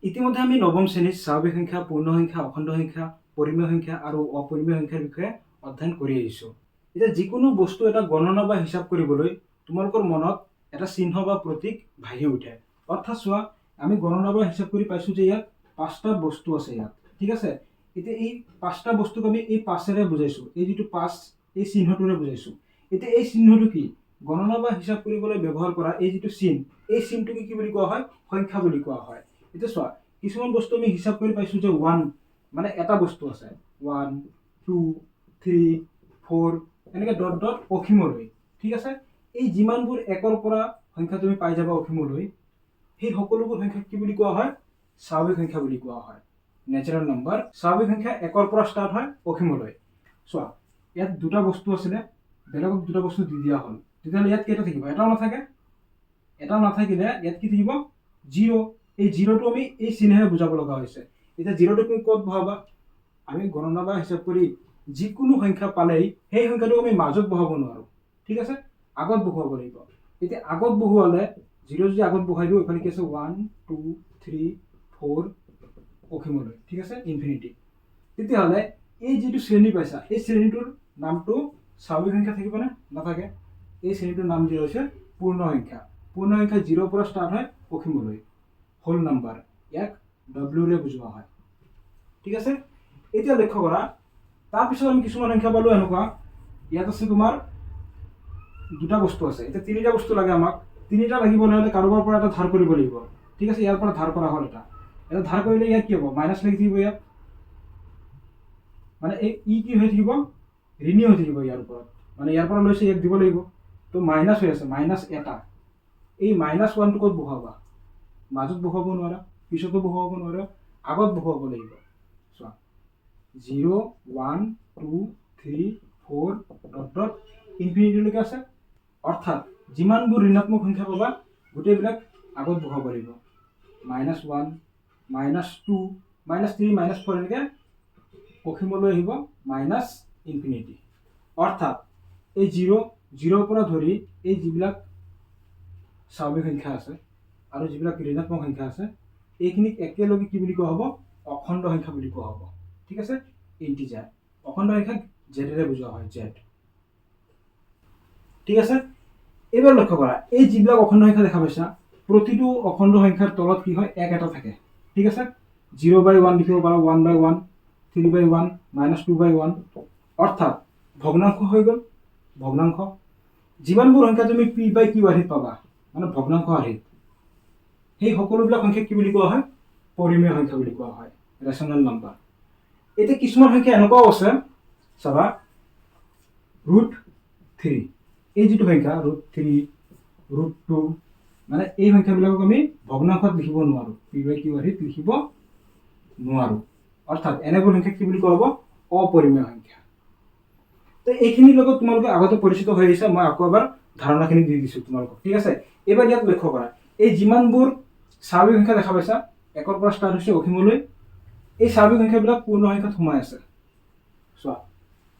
ইতিমধ্যে আমি নৱম শ্ৰেণীত স্বাভাৱিক সংখ্যা, পূৰ্ণ সংখ্যা, অখণ্ড সংখ্যা, পৰিমেয় সংখ্যা আৰু অপৰিমেয় সংখ্যাৰ বিষয়ে অধ্যয়ন কৰি আহিছোঁ। এতিয়া যিকোনো বস্তু এটা গণনা বা হিচাপ কৰিবলৈ তোমালোকৰ মনত এটা চিহ্ন বা প্ৰতীক ভাহি উঠে। অৰ্থাৎ চোৱা, আমি গণনা বা হিচাপ কৰি পাইছোঁ যে ইয়াত 5টা বস্তু আছে ইয়াত, ঠিক আছে। এতিয়া এই 5টা বস্তুক আমি এই 5ৰে বুজাইছোঁ, এই যিটো 5 এই চিহ্নটোৰে বুজাইছোঁ। এতিয়া এই চিহ্নটো কি? গণনা বা হিচাপ কৰিবলৈ ব্যৱহাৰ কৰা এই যিটো চিহ্ন, এই চিহ্নটোকে কি বুলি কোৱা হয়? সংখ্যা বুলি কোৱা হয়। এতিয়া চোৱা, কিছুমান বস্তু আমি হিচাপ কৰি পাইছোঁ যে 1 মানে এটা বস্তু আছে, 1 2 3 4 এনেকৈ ডট ডট অসীমলৈ, ঠিক আছে। এই যিমানবোৰ একৰ পৰা সংখ্যা তুমি পাই যাবা অসীমলৈ, সেই সকলোবোৰ সংখ্যাক কি বুলি কোৱা হয়? স্বাভাৱিক সংখ্যা বুলি কোৱা হয়, নেচাৰেল নাম্বাৰ। স্বাভাৱিক সংখ্যা একৰ পৰা ষ্টাৰ্ট হয় অসীমলৈ। চোৱা, ইয়াত দুটা বস্তু আছিলে, বেলেগক দুটা বস্তু দি দিয়া হ'ল, তেতিয়াহ'লে ইয়াত কেইটা থাকিব? এটাও নাথাকে। এটাও নাথাকিলে ইয়াত কি থাকিব? 0। এই 0টো আমি এই চিহ্নেৰে বুজাব লগা হৈছে। এতিয়া 0টো তুমি ক'ত বহাবা? আমি গণনা বা হিচাপ কৰি যিকোনো সংখ্যা পালেই সেই সংখ্যাটো আমি মাজত বহাব নোৱাৰোঁ, ঠিক আছে, আগত বহুৱাব লাগিব। এতিয়া আগত বহুৱালে 0 যদি আগত বহাই দিওঁ, এফালে কি আছে? 1 2 3 4 অসীমলৈ, ঠিক আছে, ইনফিনিটি। তেতিয়াহ'লে এই যিটো শ্ৰেণী পাইছা, এই শ্ৰেণীটোৰ নামটো স্বাভাৱিক সংখ্যা থাকিবনে? নাথাকে। এই শ্ৰেণীটোৰ নাম দিয়া হৈছে পূৰ্ণ সংখ্যা। পূৰ্ণ সংখ্যা 0ৰ পৰা ষ্টাৰ্ট হয় অসীমলৈ, হোল নাম্বাৰ, ইয়াক ডব্লিউৰে বুজোৱা হয়, ঠিক আছে। এতিয়া লক্ষ্য কৰা, তাৰপিছত আমি কিছুমান সংখ্যা পালোঁ এনেকুৱা, ইয়াত আছে তোমাৰ দুটা বস্তু আছে। এতিয়া 3টা বস্তু লাগে আমাক। 3টা লাগিবলৈ হ'লে কাৰোবাৰ পৰা এটা ধাৰ কৰিব লাগিব, ঠিক আছে। ইয়াৰ পৰা ধাৰ কৰা হ'ল, এটা ধাৰ কৰিলে ইয়াত কি হ'ব? মাইনাছ লাগি থাকিব ইয়াত, মানে এই কি হৈ থাকিব? ঋণী হৈ থাকিব ইয়াৰ ওপৰত, মানে ইয়াৰ পৰা লৈছে ইয়াক দিব লাগিব, তো মাইনাছ হৈ আছে, মাইনাছ এটা। এই -1টো ক'ত বহাবা? মাজত বহাব নোৱাৰা, পিছতো বহাব নোৱাৰা, আগত বহাব লাগিব। চোৱা, 0 1 2 3 4 ডট ডট ইনফিনিটিলৈকে আছে। অৰ্থাৎ যিমানবোৰ ঋণাত্মক সংখ্যা পাবা গোটেইবিলাক আগত বহাব লাগিব। -1 -2 -3 -4 এনেকৈ অসীমলৈ আহিব মাইনাছ ইনফিনিটি। অৰ্থাৎ এই 0ৰ পৰা ধৰি এই যিবিলাক স্বাভাৱিক সংখ্যা আছে আৰু যিবিলাক ঋণাত্মক সংখ্যা আছে, এইখিনিক একেলগে কি বুলি কোৱা হ'ব? অখণ্ড সংখ্যা বুলি কোৱা হ'ব, ঠিক আছে, ইন্টিজাৰ। অখণ্ড সংখ্যাক জেডেৰে বুজোৱা হয়, জেড, ঠিক আছে। এইবাৰ লক্ষ্য কৰা, এই যিবিলাক অখণ্ড সংখ্যা দেখা পাইছা, প্ৰতিটো অখণ্ড সংখ্যাৰ তলত কি হয়? 1 এটা থাকে, ঠিক আছে। 0/1 লিখিব পাৰা, 1/1, 3/1, -2/1, অৰ্থাৎ ভগ্নাংশ হৈ গ'ল, ভগ্নাংশ। যিমানবোৰ সংখ্যা তুমি p/q আৰ্হিত পাবা, মানে ভগ্নাংশ আৰ্হিত, সেই সকলোবিলাক সংখ্যাক কি বুলি কোৱা হয়? পৰিমেয় সংখ্যা বুলি কোৱা হয়, ৰেচনেল নাম্বাৰ। এতিয়া কিছুমান সংখ্যা এনেকুৱাও আছে, চাবা, √3, এই যিটো সংখ্যা √3, √2, মানে এই সংখ্যাবিলাকক আমি ভগ্নাংশত লিখিব নোৱাৰোঁ, p/q আৰ্হিত লিখিব নোৱাৰোঁ। অৰ্থাৎ এনেবোৰ সংখ্যাক কি বুলি কোৱা হ'ব? অপৰিমেয় সংখ্যা। তো এইখিনিৰ লগত তোমালোকে আগতে পৰিচিত হৈ আহিছে, মই আকৌ এবাৰ ধাৰণাখিনি দি দিছোঁ তোমালোকক, ঠিক আছে। এইবাৰ ইয়াত লক্ষ্য কৰা, এই যিমানবোৰ স্বাভাৱিক সংখ্যা দেখা পাইছা, 1ৰ পৰা ষ্টাৰ্ট হৈছে অসীমলৈ, এই স্বাভাৱিক সংখ্যাবিলাক পূৰ্ণ সংখ্যাত সোমাই আছে। চোৱা,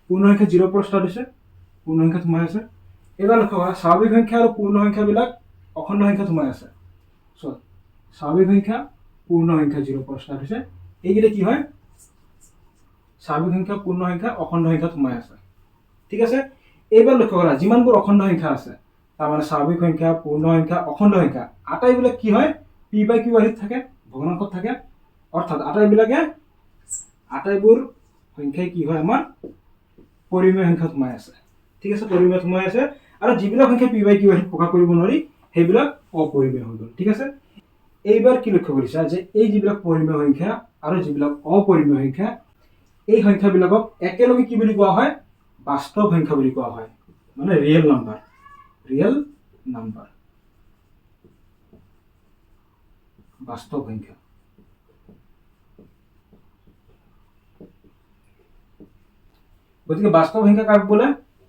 পূৰ্ণ সংখ্যা 0ৰ পৰা ষ্টাৰ্ট হৈছে, পূৰ্ণ সংখ্যাত সোমাই আছে। এইবাৰ লক্ষ্য কৰা, স্বাভাৱিক সংখ্যা আৰু পূৰ্ণ সংখ্যাবিলাক অখণ্ড সংখ্যাত সোমাই আছে। চোৱা, স্বাভাৱিক সংখ্যা, পূৰ্ণ সংখ্যা 0ৰ পৰা ষ্টাৰ্ট হৈছে, এইকেইটা কি হয়? স্বাভাৱিক সংখ্যা, পূৰ্ণ সংখ্যা, অখণ্ড সংখ্যাত সোমাই আছে, ঠিক আছে। এইবাৰ লক্ষ্য কৰা, যিমানবোৰ অখণ্ড সংখ্যা আছে, তাৰমানে স্বাভাৱিক সংখ্যা, পূৰ্ণ সংখ্যা, অখণ্ড সংখ্যা, আটাইবিলাক কি হয়? p/q আৰ্হিত থাকে, ভগ্নাংশত থাকে। অৰ্থাৎ আটাইবোৰ সংখ্যাই কি হয়? আমাৰ পৰিমেয় সংখ্যাত সোমাই আছে, ঠিক আছে, পৰিমেয়ত সোমাই আছে। আৰু যিবিলাক সংখ্যা p/q আৰ্হিত প্ৰকাশ কৰিব নোৱাৰি, সেইবিলাক অপৰিমেয় হৈ গ'ল, ঠিক আছে। এইবাৰ কি লক্ষ্য কৰিছা যে এই যিবিলাক পৰিমেয় সংখ্যা আৰু যিবিলাক অপৰিমেয় সংখ্যা, এই সংখ্যাবিলাকক একেলগে কি বুলি কোৱা হয়? বাস্তৱ সংখ্যা বুলি কোৱা হয়, মানে ৰিয়েল নাম্বাৰ, ৰিয়েল নাম্বাৰ, বাস্তৱ সংখ্যা। গতিকে বাস্তৱ সংখ্যা কাক বোলে?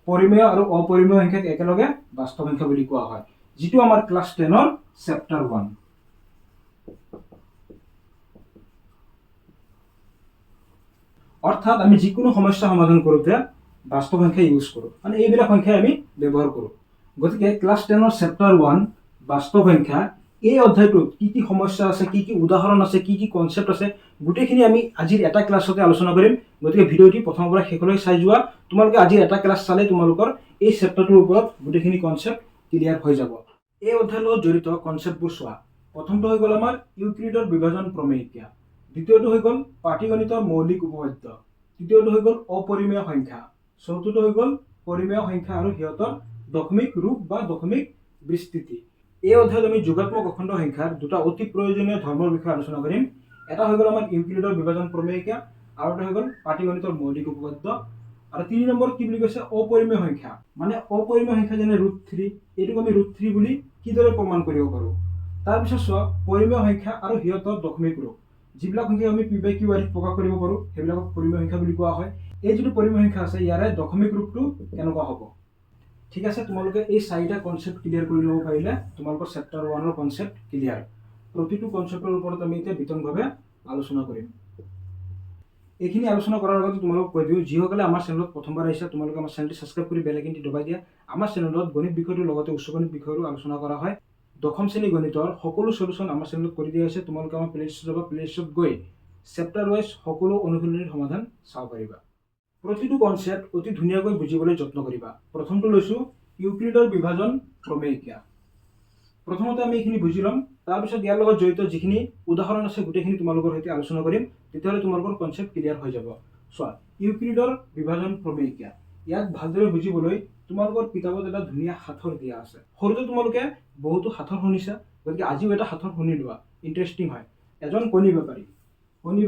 পৰিমেয় আৰু অপৰিমেয় সংখ্যাক একেলগে বাস্তৱ সংখ্যা বুলি কোৱা হয়, যিটো আমাৰ ক্লাছ 10ৰ চেপ্টাৰ 1। অৰ্থাৎ আমি যিকোনো সমস্যা সমাধান কৰোঁতে বাস্তৱ সংখ্যা ইউজ কৰোঁ, মানে এইবিলাক সংখ্যাই আমি ব্যৱহাৰ কৰোঁ। গতিকে ক্লাছ 10ৰ চেপ্টাৰ 1 বাস্তৱ সংখ্যা, এই অধ্যায়টোত কি কি সমস্যা আছে, কি কি উদাহৰণ আছে, কি কি কনচেপ্ট আছে, গোটেইখিনি আমি আজিৰ এটা ক্লাছতে আলোচনা কৰিম। গতিকে ভিডিঅ'টি প্ৰথমৰ পৰা শেষলৈ চাই যোৱা। তোমালোকে আজিৰ এটা ক্লাছ চালে তোমালোকৰ এই চেপ্টাৰটোৰ ওপৰত গোটেইখিনি কনচেপ্ট ক্লিয়াৰ হৈ যাব। এই অধ্যায়ৰ লগত জড়িত কনচেপ্টবোৰ চোৱা। প্ৰথমটো হৈ গ'ল আমাৰ ইউক্লিডৰ বিভাজন প্ৰমেয়িকা, দ্বিতীয়টো হৈ গ'ল পাটিগণিতৰ মৌলিক উপপাদ্য, তৃতীয়টো হৈ গ'ল অপৰিমেয় সংখ্যা, চতুৰ্থটো হৈ গ'ল পৰিমেয় সংখ্যা আৰু সিহঁতৰ দশমিক ৰূপ বা দশমিক বিস্তৃতি। এই অধ্যায়ত আমি যোগাত্মক অখণ্ড সংখ্যাৰ দুটা অতি প্ৰয়োজনীয় ধৰ্মৰ বিষয়ে আলোচনা কৰিম। এটা হৈ গ'ল আমাৰ ইউক্লিডৰ বিভাজন প্ৰমেয়িকা আৰু এটা হৈ গ'ল পাটিগণিতৰ মৌলিক উপপাদ্য। আৰু 3 নম্বৰত কি বুলি কৈছে, অপৰিমেয় সংখ্যা। মানে অপৰিমেয় সংখ্যা যেনে √3, এইটোক আমি √3 বুলি কিদৰে প্ৰমাণ কৰিব পাৰোঁ। তাৰপিছত চোৱা পৰিমেয় সংখ্যা আৰু সিহঁতৰ দশমিক ৰূপ। যিবিলাক সংখ্যা আমি P/Q আদিত প্ৰকাশ কৰিব পাৰোঁ সেইবিলাকক পৰিমেয় সংখ্যা বুলি কোৱা হয়। এই যিটো পৰিমেয় সংখ্যা আছে ইয়াৰে দশমিক ৰূপটো কেনেকুৱা হ'ব। ঠিক আছে, তোমালোকে এই 4টা কনচেপ্ট ক্লিয়াৰ কৰি ল'ব পাৰিলে তোমালোকৰ চেপ্টাৰ 1ৰ কনচেপ্ট ক্লিয়াৰ। প্ৰতিটো কনচেপ্টৰ ওপৰত আমি এতিয়া বিতংভাৱে আলোচনা কৰিম। এইখিনি আলোচনা কৰাৰ আগতে তোমালোকক কৈ দিওঁ, যিসকলে আমাৰ চেনেলত প্ৰথমবাৰ আহিছে তোমালোকে আমাৰ চেনেলটি ছাবস্ক্ৰাইব কৰি বেল আইকনটি দবাই দিয়া। আমাৰ চেনেলত গণিত বিষয়টোৰ লগতে উচ্চ গণিত বিষয়ৰো আলোচনা কৰা হয়। দশম শ্ৰেণী গণিতৰ সকলো সলিউশ্যন আমাৰ চেনেলত কৰি দিয়া হৈছে। তোমালোকে আমাৰ প্লেলিষ্টত যাবা, প্লেলিষ্টত গৈ চেপ্টাৰ ৱাইজ সকলো অনুশীলনীৰ সমাধান চাব পাৰিবা। প্ৰতিটো কনচেপ্ট অতি ধুনীয়াকৈ বুজিবলৈ যত্ন কৰিবা। প্ৰথমটো লৈছোঁ ইউক্লিডৰ বিভাজন প্ৰমেয়িকা। প্ৰথমতে আমি এইখিনি বুজি ল'ম, তাৰপিছত ইয়াৰ লগত জড়িত যিখিনি উদাহৰণ আছে গোটেইখিনি তোমালোকৰ সৈতে আলোচনা কৰিম। তেতিয়াহ'লে তোমালোকৰ কনচেপ্ট ক্লিয়াৰ হৈ যাব। চোৱা, ইউক্লিডৰ বিভাজন প্ৰমেয়িকা, ইয়াক ভালদৰে বুজিবলৈ তোমালোকৰ কিতাপত এটা ধুনীয়া সাঁথৰ দিয়া আছে। সৰুতে তোমালোকে বহুতো সাঁথৰ শুনিছা, গতিকে আজিও এটা সাঁথৰ শুনি লোৱা, ইণ্টাৰেষ্টিং হয়। এজন কণী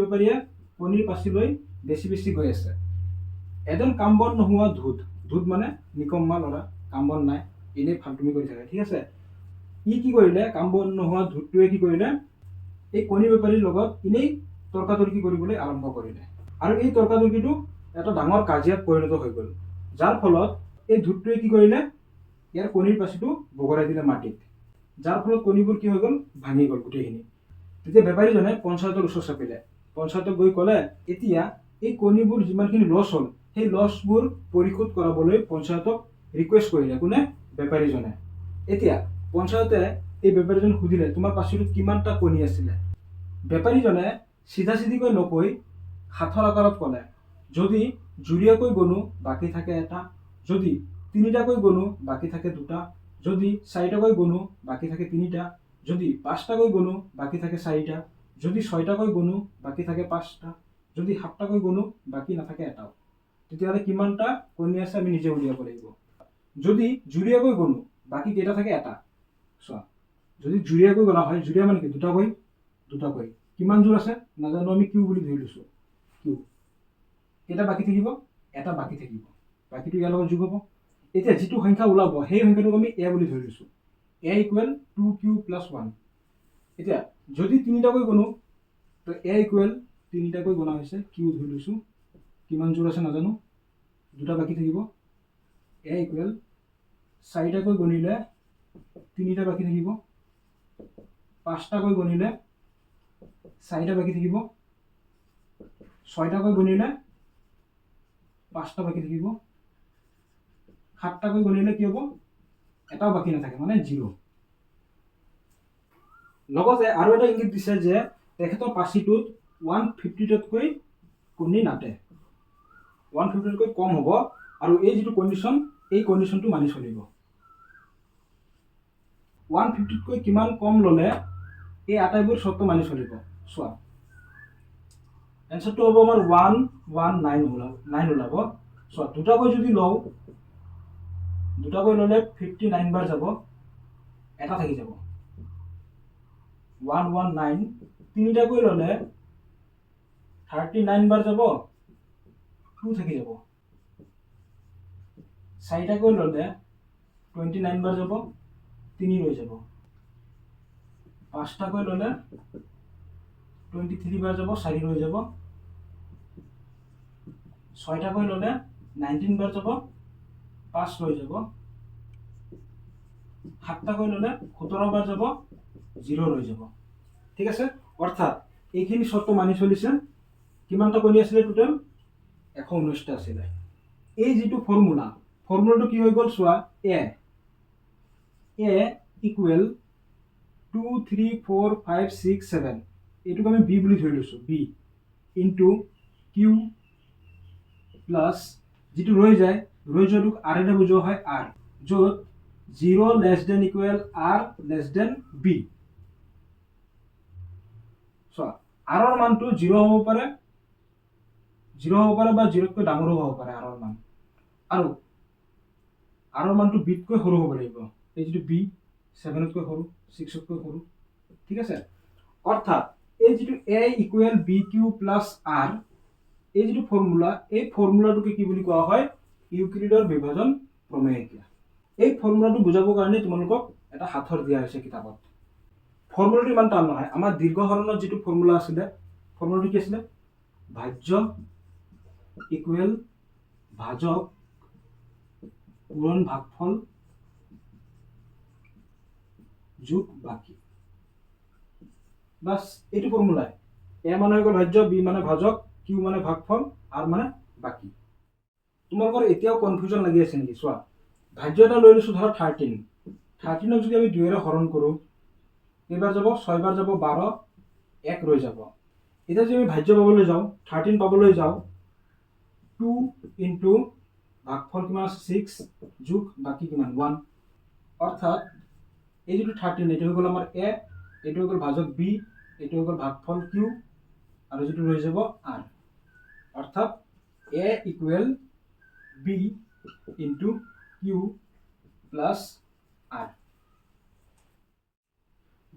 বেপাৰীয়ে কণীৰ পাচি লৈ বেছি গৈ আছে। এজন কাম বন নোহোৱা ধূত মানে নিকম্মা ল'ৰা, কাম বন নাই, এনেই ফাল্টুমি কৰি থাকে। ঠিক আছে, ই কি কৰিলে, কাম বন নোহোৱা ধূতটোৱে কি কৰিলে, এই কণী বেপাৰীৰ লগত এনেই তৰ্কাতৰ্কি কৰিবলৈ আৰম্ভ কৰিলে। আৰু এই তৰ্কাতৰ্কিটো এটা ডাঙৰ কাজিয়াত পৰিণত হৈ গ'ল, যাৰ ফলত এই ধূতটোৱে কি কৰিলে, ইয়াৰ কণীৰ পাচিটো বগৰাই দিলে মাটিত, যাৰ ফলত কণীবোৰ কি হৈ গ'ল, ভাঙি গ'ল গোটেইখিনি। তেতিয়া বেপাৰীজনে পঞ্চায়তৰ ওচৰ চাপিলে, পঞ্চায়তক গৈ ক'লে, এতিয়া এই কণীবোৰ যিমানখিনি লছ হ'ল সেই লছবোৰ পৰিশোধ কৰাবলৈ পঞ্চায়তক ৰিকুৱেষ্ট কৰিলে। কোনে? বেপাৰীজনে। এতিয়া পঞ্চায়তে এই বেপাৰীজনক সুধিলে, তোমাৰ পাচিটোত কিমানটা কণী আছিলে। বেপাৰীজনে চিধাচিধিকৈ নকৈ সাঁথৰ আকাৰত ক'লে, যদি জুৰীয়াকৈ গণো বাকী থাকে এটা, যদি 3টাকৈ গণো বাকী থাকে 2টা, যদি 4টাকৈ গণো বাকী থাকে 3টা, যদি 5টাকৈ গণো বাকী থাকে 4টা, যদি 6টাকৈ গণো বাকী থাকে 5টা, যদি 7টাকৈ গণো বাকী নাথাকে এটাও। তেতিয়াহ'লে কিমানটা কণী আছে আমি নিজে উলিয়াব লাগিব। যদি জুৰীয়াকৈ গণো বাকী কেইটা থাকে, এটা। চোৱা, যদি জুৰীয়াকৈ গণা হয়, জুৰীয়া মানে কি, দুটাকৈ কিমান জোৰ আছে নাজানো, আমি কিউ বুলি ধৰি লৈছোঁ। কিউ কেইটা বাকী থাকিব, এটা বাকী থাকিব, বাকীটো ইয়াৰ লগত যোগ হ'ব। এতিয়া যিটো সংখ্যা ওলাব সেই সংখ্যাটোক আমি এ বুলি ধৰি লৈছোঁ। A equal 2q + 1। এতিয়া যদি 3টাকৈ গণো তো এ ইকুৱেল 3টাকৈ গণা হৈছে, কিউ ধৰি লৈছোঁ, কিমান জোৰ আছে নাজানো, 2টা বাকী থাকিব। এ ইকুৱেল 4টাকৈ গণিলে 3টা বাকী থাকিব, 5টাকৈ গণিলে 4টা বাকী থাকিব, 6টাকৈ গণিলে 5টা বাকী থাকিব, 7টাকৈ গণিলে কি হ'ব, এটাও বাকী নাথাকে, মানে 0। লগতে আৰু এটা ইংগিত দিছে যে তেখেতৰ পাচিটোত 150টাতকৈ কণী নাটে, 150তকৈ কম হ'ব। আৰু এই যিটো কণ্ডিশ্যন, এই কণ্ডিশ্যনটো মানি চলিব। 150তকৈ কিমান কম ল'লে এই আটাইবোৰ চৰ্ত মানি চলিব। চোৱা, এনচাৰটো হ'ব আমাৰ 119 ওলাব। চোৱা, দুটাকৈ যদি লওঁ, দুটাকৈ ল'লে 59 বাৰ যাব, এটা থাকি যাব। 119 তিনিটাকৈ ল'লে 39 বাৰ যাব, 2 থাকি যাব। 4টাকৈ ল'লে 29 বাৰ যাব, 3 ৰৈ যাব। 5টাকৈ ল'লে 23 বাৰ যাব, 4 ৰৈ যাব। 6টাকৈ ল'লে 19 বাৰ যাব, 5 ৰৈ যাব। 7টাকৈ ল'লে 17 বাৰ যাব, 0 ৰৈ যাব। ঠিক আছে, অৰ্থাৎ এইখিনি চৰ্ত মানি চলিছে। কিমানটা কণী আছিলে টোটেল? 119টা আছিলে। এই যিটো ফৰ্মুলাটো কি হৈ গ'ল চোৱা, এ ইকুৱেল 2 3 4 5 6 7 এইটোক আমি বি বুলি ধৰি লৈছোঁ বি ইনটু কিউ প্লাছ যিটো ৰৈ যোৱাটোক আৰেৰে বুজোৱা হয় আৰ য'ত 0 less than equal r less than b চোৱা আৰৰ মানটো 0 হ'ব পাৰে বা 0তকৈ ডাঙৰো হ'ব পাৰে আৰৰ মান আৰু আৰৰ মানটো বিতকৈ সৰু হ'ব লাগিব এই যিটো বি 7তকৈ সৰু 6তকৈ সৰু ঠিক আছে অৰ্থাৎ এই যিটো a equal b q plus r এই যিটো ফৰ্মুলা এই ফৰ্মুলাটোকে কি বুলি কোৱা হয় ইউক্লিডৰ বিভাজন প্ৰমেয় এই ফৰ্মুলাটো বুজাবৰ কাৰণে তোমালোকক এটা হাতৰ দিয়া হৈছে কিতাপত ফৰ্মুলাটো ইমান টান নহয় আমাৰ দীৰ্ঘহৰণৰ যিটো ফৰ্মুলা আছিলে ফৰ্মুলাটো কি আছিলে ভাজ্য ইকুৱেল ভাজক পূৰণ ভাগফল যোগ বাকি বাস এইটো ফৰ্মুলাই এ মানে হৈ গ'ল ভাজ্য বি মানে ভাজক কিউ মানে ভাগফল আৰ মানে বাকি তোমালোকৰ এতিয়াও কনফিউজন লাগি আছে নেকি চোৱা ভাজ্য এটা লৈ লৈছোঁ ধৰা 13ক যদি আমি 2ৰে হৰণ কৰোঁ কেইবাৰ যাব 6 বাৰ যাব 12 1 ৰৈ যাব এতিয়া যদি আমি ভাজ্য পাবলৈ যাওঁ 13 পাবলৈ যাওঁ 2 ইনটু ভাগফল কিমান আছে 6 যোগ বাকি কিমান 1 অৰ্থাৎ এই যিটো 13 এইটো হৈ গ'ল আমাৰ এ এইটো হৈ গ'ল ভাজক বি এইটো হৈ গ'ল ভাগফল কিউ আৰু যিটো ৰৈ যাব আৰ অৰ্থাৎ a equal b into q plus r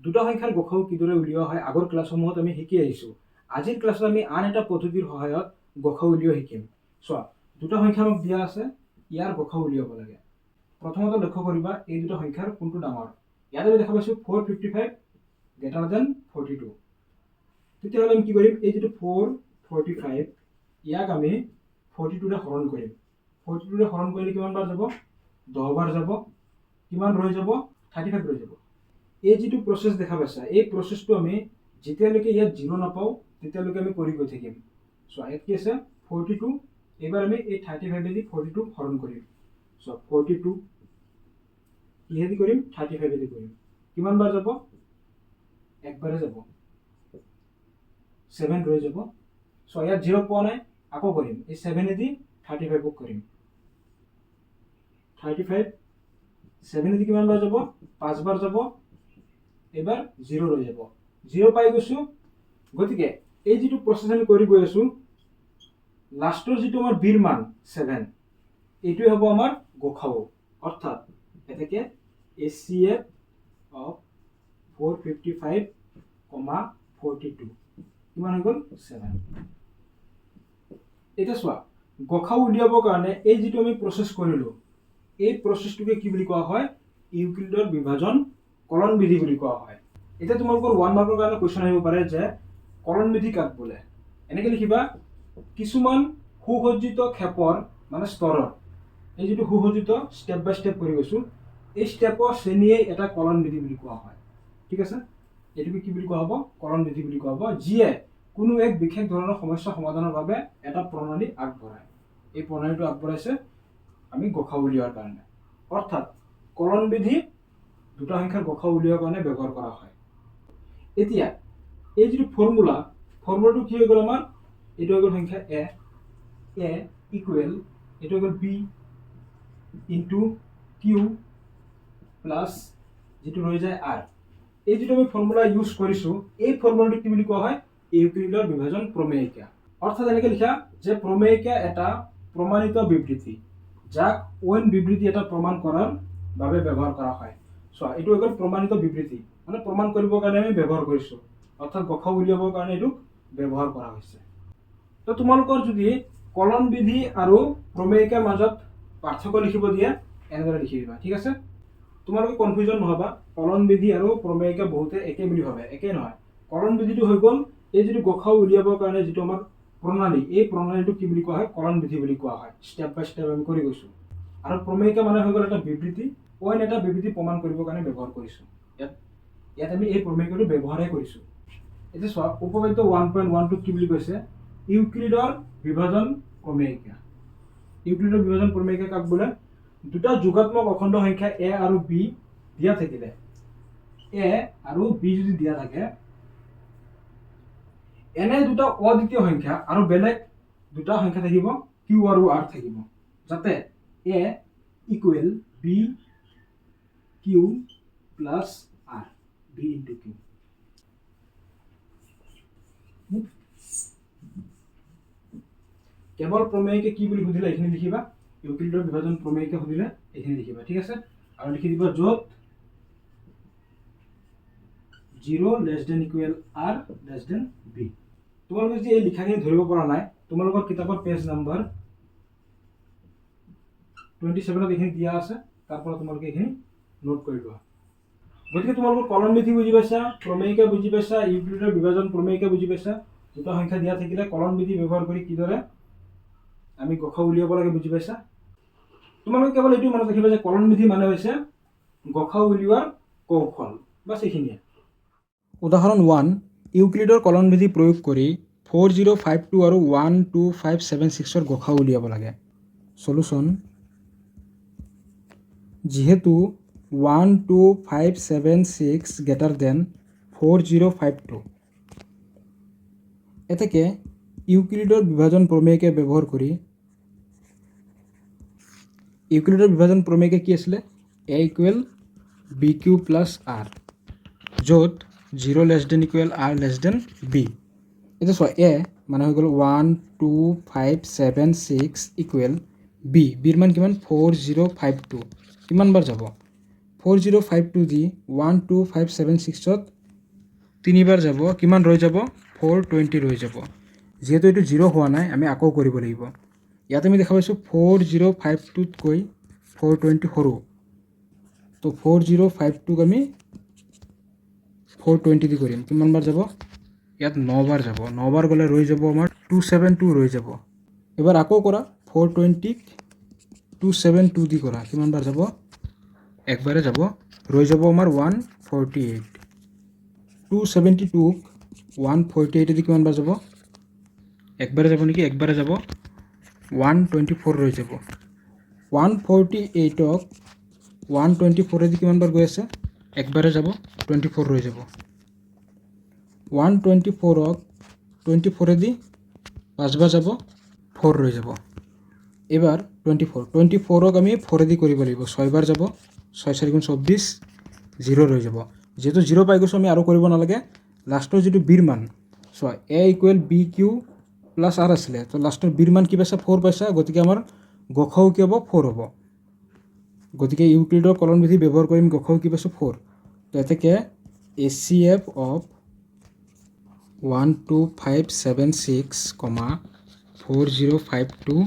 দুটা সংখ্যাৰ গসাউ কিদৰে উলিওৱা হয় আগৰ ক্লাছসমূহত আমি শিকি আহিছোঁ আজিৰ ক্লাছত আমি আন এটা পদ্ধতিৰ সহায়ত গসাউ উলিওৱা শিকিম চোৱা দুটা সংখ্যা আমাক দিয়া আছে ইয়াৰ গসাউ উলিয়াব লাগে প্ৰথমতে লক্ষ্য কৰিবা এই দুটা সংখ্যাৰ কোনটো ডাঙৰ ইয়াত আমি দেখা পাইছোঁ 455 গ্ৰেটাৰ দেন 42 তেতিয়াহ'লে আমি কি কৰিম এই যিটো 445 ইয়াক আমি 42ৰে হৰণ কৰিম 42ৰে হৰণ কৰিলে কিমান বাৰ যাব 10 বাৰ যাব কিমান ৰৈ যাব 35 ৰৈ যাব এই যিটো প্ৰচেছ দেখা পাইছা এই প্ৰচেছটো আমি যেতিয়ালৈকে ইয়াত 0 নাপাওঁ তেতিয়ালৈকে আমি কৰি গৈ থাকিম চোৱা ইয়াত কি আছে 42 এইবাৰ আমি এই 35 দি 42 হৰণ কৰিম চোৱা 42 কিহেদি কৰিম 35 দি কৰিম কিমান বাৰ যাব একবাৰে যাব 7 ৰৈ যাব সো ইয়াত 0 পোৱা নাই আকৌ কৰিম এই 7 দি 35 ক কৰিম 35 7 দি কিমান বাৰ যাব 5 বাৰ যাব এবাৰ 0 ৰৈ যাব 0 পাই গৈছো গতিকে এই যিটো প্ৰসেস আমি কৰি গৈ আছো লাষ্টৰ যিটো আমাৰ বিৰ মান 7 এইটোই হ'ব আমাৰ গসাউ অৰ্থাৎ এটাকে HCF of 455, 42 কিমান হৈ গ'ল 7 এটা চোৱা গসাউ উলিয়াবৰ কাৰণে এই যিটো আমি প্ৰসেস কৰিলো এই প্ৰসেসটোকে কি বুলি কোৱা হয় ইউক্লিডৰ বিভাজন কলন বিধি বুলি কোৱা হয় এটা তোমালোকৰ 1 মাৰ্কৰ কাৰণে কোৱেশ্চন আহিব পাৰে যে কলন বিধি কাক বোলে এনেকৈ লিখিবা কিছুমান সুসজ্জিত ক্ষেপৰ মানে স্তৰৰ এই যিটো সুসজ্জিত স্টেপ বাই স্টেপ কৰি গৈছো এই স্টেপৰ শ্ৰেণীয়ে এটা কলন বিধি বুলি কোৱা হয় ঠিক আছে এটোকে কি বুলি কোৱা হ'ব কলন বিধি বুলি কোৱা হ'ব যিয়ে কোনো এক বিশেষ ধৰণৰ সমস্যা সমাধানৰ বাবে এটা প্ৰণালী আগবঢ়ায় এই প্ৰণালীটো আগবঢ়াইছে আমি গসাউ উলিওৱাৰ কাৰণে অৰ্থাৎ কলন বিধি দুটা সংখ্যাৰ গসাউ উলিওৱাৰ কাৰণে ব্যৱহাৰ কৰা হয় এতিয়া এই যিটো ফৰ্মুলাটো কি হৈ গ'ল আমাৰ এইটো হৈ গ'ল সংখ্যা a ইকুৱেল এইটো হৈ গ'ল b ইনটু q প্লাছ যিটো ৰৈ যায় r এই যিটো আমি ফৰ্মুলা ইউজ কৰিছো এই ফৰ্মুলাটো কি বুলি কোৱা হয় ইউক্লিডৰ বিভাজন প্ৰমেয়িকা অৰ্থাৎ এনেকৈ লিখা যে প্ৰমেয়িকা এটা প্ৰমাণিত বিবৃতি যাক অইন বিবৃতি এটা প্ৰমাণ কৰাৰ বাবে ব্যৱহাৰ কৰা হয় সো এইটো হৈ গ'ল প্ৰমাণিত বিবৃতি মানে প্ৰমাণ কৰিবৰ কাৰণে আমি ব্যৱহাৰ কৰিছো অৰ্থাৎ গসাউ উলিয়াবৰ কাৰণে এইটো ব্যৱহাৰ কৰা হৈছে তো তোমালোকৰ যদি কলন বিধি আৰু প্ৰমেয়িকাৰ মাজত পাৰ্থক্য লিখিব দিয়ে এনেদৰে লিখি দিবা ঠিক আছে তোমালোকে কনফিউজন নহবা কলন বিধি আৰু প্ৰমেয়িকা বহুতে একে বুলি ভাবে একে নহয় কলন বিধিটো হৈ গ'ল এই যিটো গসাউ উলিয়াবৰ কাৰণে যিটো আমাৰ প্ৰণালী এই প্ৰণালীটো কি বুলি কোৱা হয় কলন বিধি বুলি কোৱা হয় স্টেপ বাই স্টেপ আমি কৰি গৈছো আৰু প্ৰমেয়িকা মানে হৈ গ'ল এটা বিবৃতি অইন এটা বিবৃতি প্ৰমাণ কৰিবৰ কাৰণে ব্যৱহাৰ কৰিছো ইয়াত আমি এই প্ৰমেয়িকাটো ব্যৱহাৰই কৰিছো এতিয়া চোৱা উপপাদ্য 1.12 কি বুলি কৈছে ইউক্লিডৰ বিভাজন প্ৰমেয়িকা ইউক্লিডৰ বিভাজন প্ৰমেয়িকা কাক বোলে দুটা যোগাত্মক অখণ্ড সংখ্যা a আৰু b দিয়া থাকিলে এ আৰু বি যদি দিয়া থাকে, এনে দুটা অদ্বিতীয় সংখ্যা আৰু বেলেগ দুটা সংখ্যা থাকিব কিউ আৰু আৰ থাকিব, যাতে a equal b q plus r, b into q. কেৱল প্ৰমেয়কে কি বুলি সুধিলে এইখিনি লিখিবা, ইউক্লিডৰ বিভাজন প্ৰমেয়কে সুধিলে এইখিনি লিখিবা, ঠিক আছে। আৰু লিখি দিবা য'ত 0 less than equal r less than b. তোমালোকে যদি এই লিখাখিনি ধৰিব পৰা নাই, তোমালোকৰ কিতাপৰ পেজ নাম্বাৰ 27 এইখিনি দিয়া আছে, তাৰ পৰা তোমালোকে এইখিনি নোট কৰি লোৱা। গতিকে তোমালোকৰ কলম বিধি বুজি পাইছা, প্ৰমেয়িকা বুজি পাইছা, ইউক্লিডৰ বিভাজন প্ৰমেয়িকা বুজি পাইছা। দুটা সংখ্যা দিয়া থাকিলে কলম বিধি ব্যৱহাৰ কৰি কিদৰে আমি গ খ উলিয়াব লাগে বুজি পাইছা। তোমালোকে কেৱল এইটো মনত ৰাখিবা যে কলম বিধি মানে হৈছে গ খ উলিওৱাৰ কৌশল, বাছ এইখিনিয়ে। উদাহৰণ 1, ইউক্লিডৰ কলন বিধি প্ৰয়োগ কৰি 4052 আৰু 12576 গ খ উলিয়াব লাগে। সলিউশন: যিহেতু 12576 গ্ৰেটাৰ দেন 4052, এতেকে ইউক্লিডৰ বিভাজন প্ৰমেয়কে ব্যৱহাৰ কৰি, ইউক্লিডৰ বিভাজন প্ৰমেয়কে কি আছিলে, a equal b q plus r, য'ত 0 less than equal r less than b. এতিয়া চোৱা, এ মানে হৈ গ'ল 12576 ইকুৱেল বি, বিৰ মান কিমান 4052, কিমান বাৰ যাব 4052 দি 12576ত 3 বাৰ যাব, কিমান ৰৈ যাব 420 ৰৈ যাব। যিহেতু এইটো 0 হোৱা নাই, আমি আকৌ কৰিব লাগিব। ইয়াত আমি দেখা পাইছোঁ 4052তকৈ 420 সৰু, তো 4052ক আমি 420 দি কৰিম, কিমান বাৰ যাব, ইয়াত 9 বাৰ যাব, 9 বাৰ গ'লে ৰৈ যাব আমাৰ 272 ৰৈ যাব। এবাৰ আকৌ কৰা, 420ক 272 দি কৰা, কিমান বাৰ যাব, একবাৰে যাব, ৰৈ যাব আমাৰ 148। 272ক 148 দি কিমান বাৰ যাব, একবাৰে যাব নেকি, একবাৰে যাব, 124 ৰৈ যাব। 148ক 124 দি কিমান বাৰ গৈ আছে, একবাৰে যাব, 24 ৰৈ যাব। 124ক 24 দি 5 বাৰ যাব, 4 ৰৈ যাব। এবাৰ 24ক আমি 4 দি কৰিব লাগিব, 6 বাৰ যাব, 6 4 24, 0 ৰৈ যাব। যেহেতু 0 পাই গৈছোঁ, আমি আৰু কৰিব নালাগে। লাষ্টৰ যিটো বিৰ মান, চোৱা a equal b q plus r আছিলে, তো লাষ্টৰ বিৰ মান কি পাইছা, 4 পাইছা, গতিকে আমাৰ গ খ কি হ'ব, 4 হ'ব। গতিকে ইউক্লিডৰ কলন বিধি ব্যৱহাৰ কৰিম, গ খ কি পাইছোঁ 4। তো এতেকে HCF অফ 12576, 4052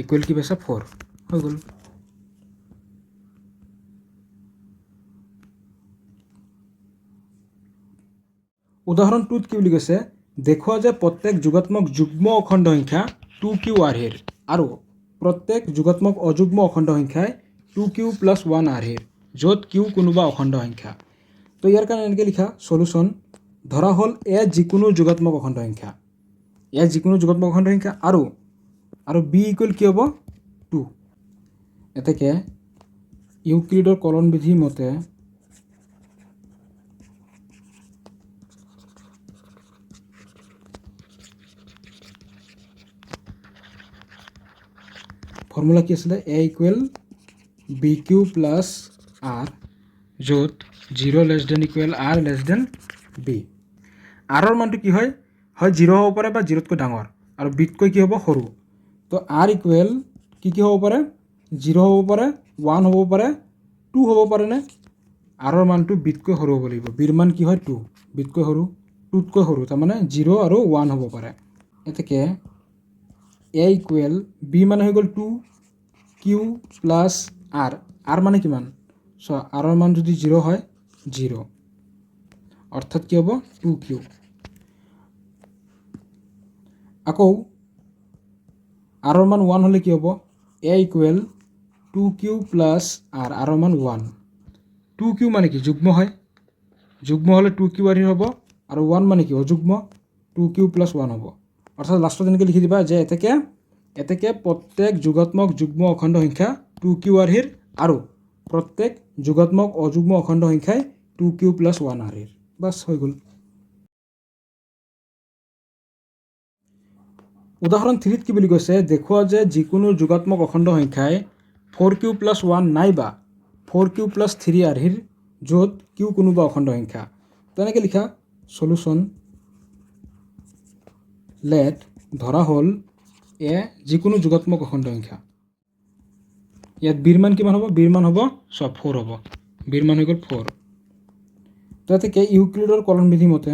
ইকুৱেল কি পাইছা 4 হৈ গ'ল। উদাহৰণ 2ত কি বুলি কৈছে, দেখুওৱা যে প্ৰত্যেক যোগাত্মক যুগ্ম অখণ্ড সংখ্যা 2q আৰ্হিৰ আৰু প্ৰত্যেক যোগাত্মক অযুগ্ম অখণ্ড সংখ্যাই 2q প্লাছ 1 আৰ্হিৰ, য'ত q কোনোবা অখণ্ড সংখ্যা। তো ইয়াৰ কাৰণে এনেকৈ লিখা, সলিউশ্যন: ধৰা হ'ল এ যিকোনো যোগাত্মক অখণ্ড সংখ্যা, এ যিকোনো যোগাত্মক অখণ্ড সংখ্যা আৰু বি ইকুৱেল কি হ'ব 2। এতেকে ইউক্লিডৰ কলন বিধি মতে ফৰ্মুলা কি আছিলে, a equal b q plus r, য'ত 0 less than equal r less than b. আৰৰ মানটো কি হয় 0 হ'ব পাৰে বা 0তকৈ ডাঙৰ, আৰু বিতকৈ কি হ'ব সৰু। তো আৰ ইকুৱেল কি হ'ব পাৰে, 0 হ'ব পাৰে, 1 হ'ব পাৰে, 2 হ'ব পাৰেনে। আৰৰ মানটো বিতকৈ সৰু হ'ব লাগিব, বিৰ মান কি হয় 2, বিতকৈ সৰু, 2তকৈ সৰু, তাৰমানে 0 আৰু 1 হ'ব পাৰে। এতেকে এ ইকুৱেল বি মানে হৈ গ'ল 2q প্লাছ আৰ, আৰ মানে কিমান, চ' আৰৰ মান যদি 0 হয় 0, অৰ্থাৎ কি হ'ব 2q। আকৌ আৰৰ মান 1 হ'লে কি হ'ব, a equal 2q plus R, আৰৰ মান 1। 2q মানে কি যুগ্ম হয়, যুগ্ম হ'লে 2q আৰ্হিৰ হ'ব, আৰু 1 মানে কি অযুগ্ম, 2q প্লাছ 1 হ'ব। অৰ্থাৎ লাষ্টত এনেকৈ লিখি দিবা যে এতেকে প্ৰত্যেক যোগাত্মক যুগ্ম অখণ্ড সংখ্যা 2q আৰ্হিৰ আৰু প্ৰত্যেক যোগাত্মক অযুগ্ম অখণ্ড সংখ্যাই 2q + 1r বাস হৈ গ'ল। উদাহৰণ 3 কি বুলি কৈছে, দেখুৱা যে যিকোনো যোগাত্মক অখণ্ড সংখ্যাই 4q + 1 নাইবা 4q + 3r য'ত q কোনোবা অখণ্ড সংখ্যা। তেনেকৈ লিখা সলিউশ্যন লেট ধৰা হ'ল এ যিকোনো যোগাত্মক অখণ্ড সংখ্যা। ইয়াত বিৰ মান কিমান হ'ব? বিৰ মান হ'ব 4 হ'ব। বিৰ মান হৈ গ'ল 4। তেনেকৈ ইউক্লিডৰ কলন বিধি মতে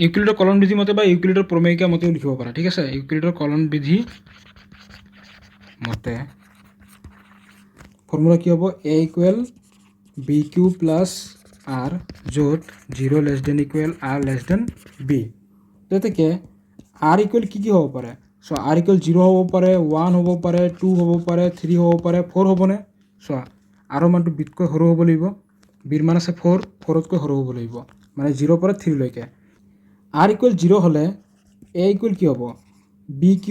ইউক্লিডৰ কলন বিধি মতে বা ইউক্লিডৰ প্ৰমেয়িকা মতেও লিখিব পাৰা, ঠিক আছে। ইউক্লিডৰ কলন বিধি মতে ফৰ্মুলা কি হ'ব? a = bq + r য'ত 0 <= r b। তেনেকৈ r = কি হ'ব পাৰে? চোৱা r = 0 হ'ব পাৰে, 1 হ'ব পাৰে, 2 হ'ব পাৰে, 3 হ'ব পাৰে, 4 হ'বনে? চোৱা r মানটো বিতকৈ সৰু হ'ব লাগিব। বিৰ মান আছে 4, 4তকৈ সৰু হ'ব লাগিব, মানে 0 পৰা 3 লৈকে। r = 0 হ'লে a = কি হ'ব? bq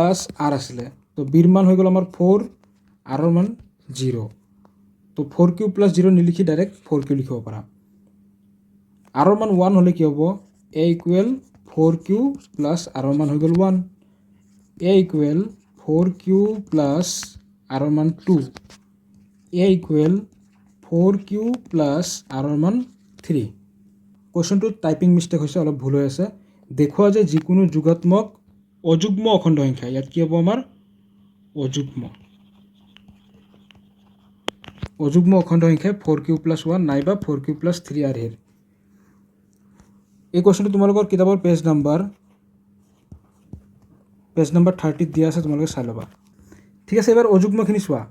+ r আছিলে, তো বিৰ মান হৈ গ'ল আমাৰ 4, r মান 0। তো 4q + 0 নিলিখি ডাইৰেক্ট 4q লিখিব পাৰা। r মান 1 হ'লে কি হ'ব? a = 4q + r মান হৈ গ'ল 1। a = 4q + r মান 2। a = 4q + r মান 3। কুৱেশ্যনটোত টাইপিং মিষ্টেক হৈছে, অলপ ভুল হৈ আছে। দেখুৱা যে যিকোনো যোগাত্মক অযুগ্ম অখণ্ড সংখ্যা, ইয়াত কি হ'ব আমাৰ? অযুগ্ম অখণ্ড সংখ্যাই 4q + 1 নাইবা 4q + 3r। এই কুৱেশ্যনটো তোমালোকৰ কিতাপৰ পেজ নাম্বাৰ 30 দিয়া আছে, তোমালোকে চাই ল'বা, ঠিক আছে। এবাৰ অযুগ্মখিনি চোৱা।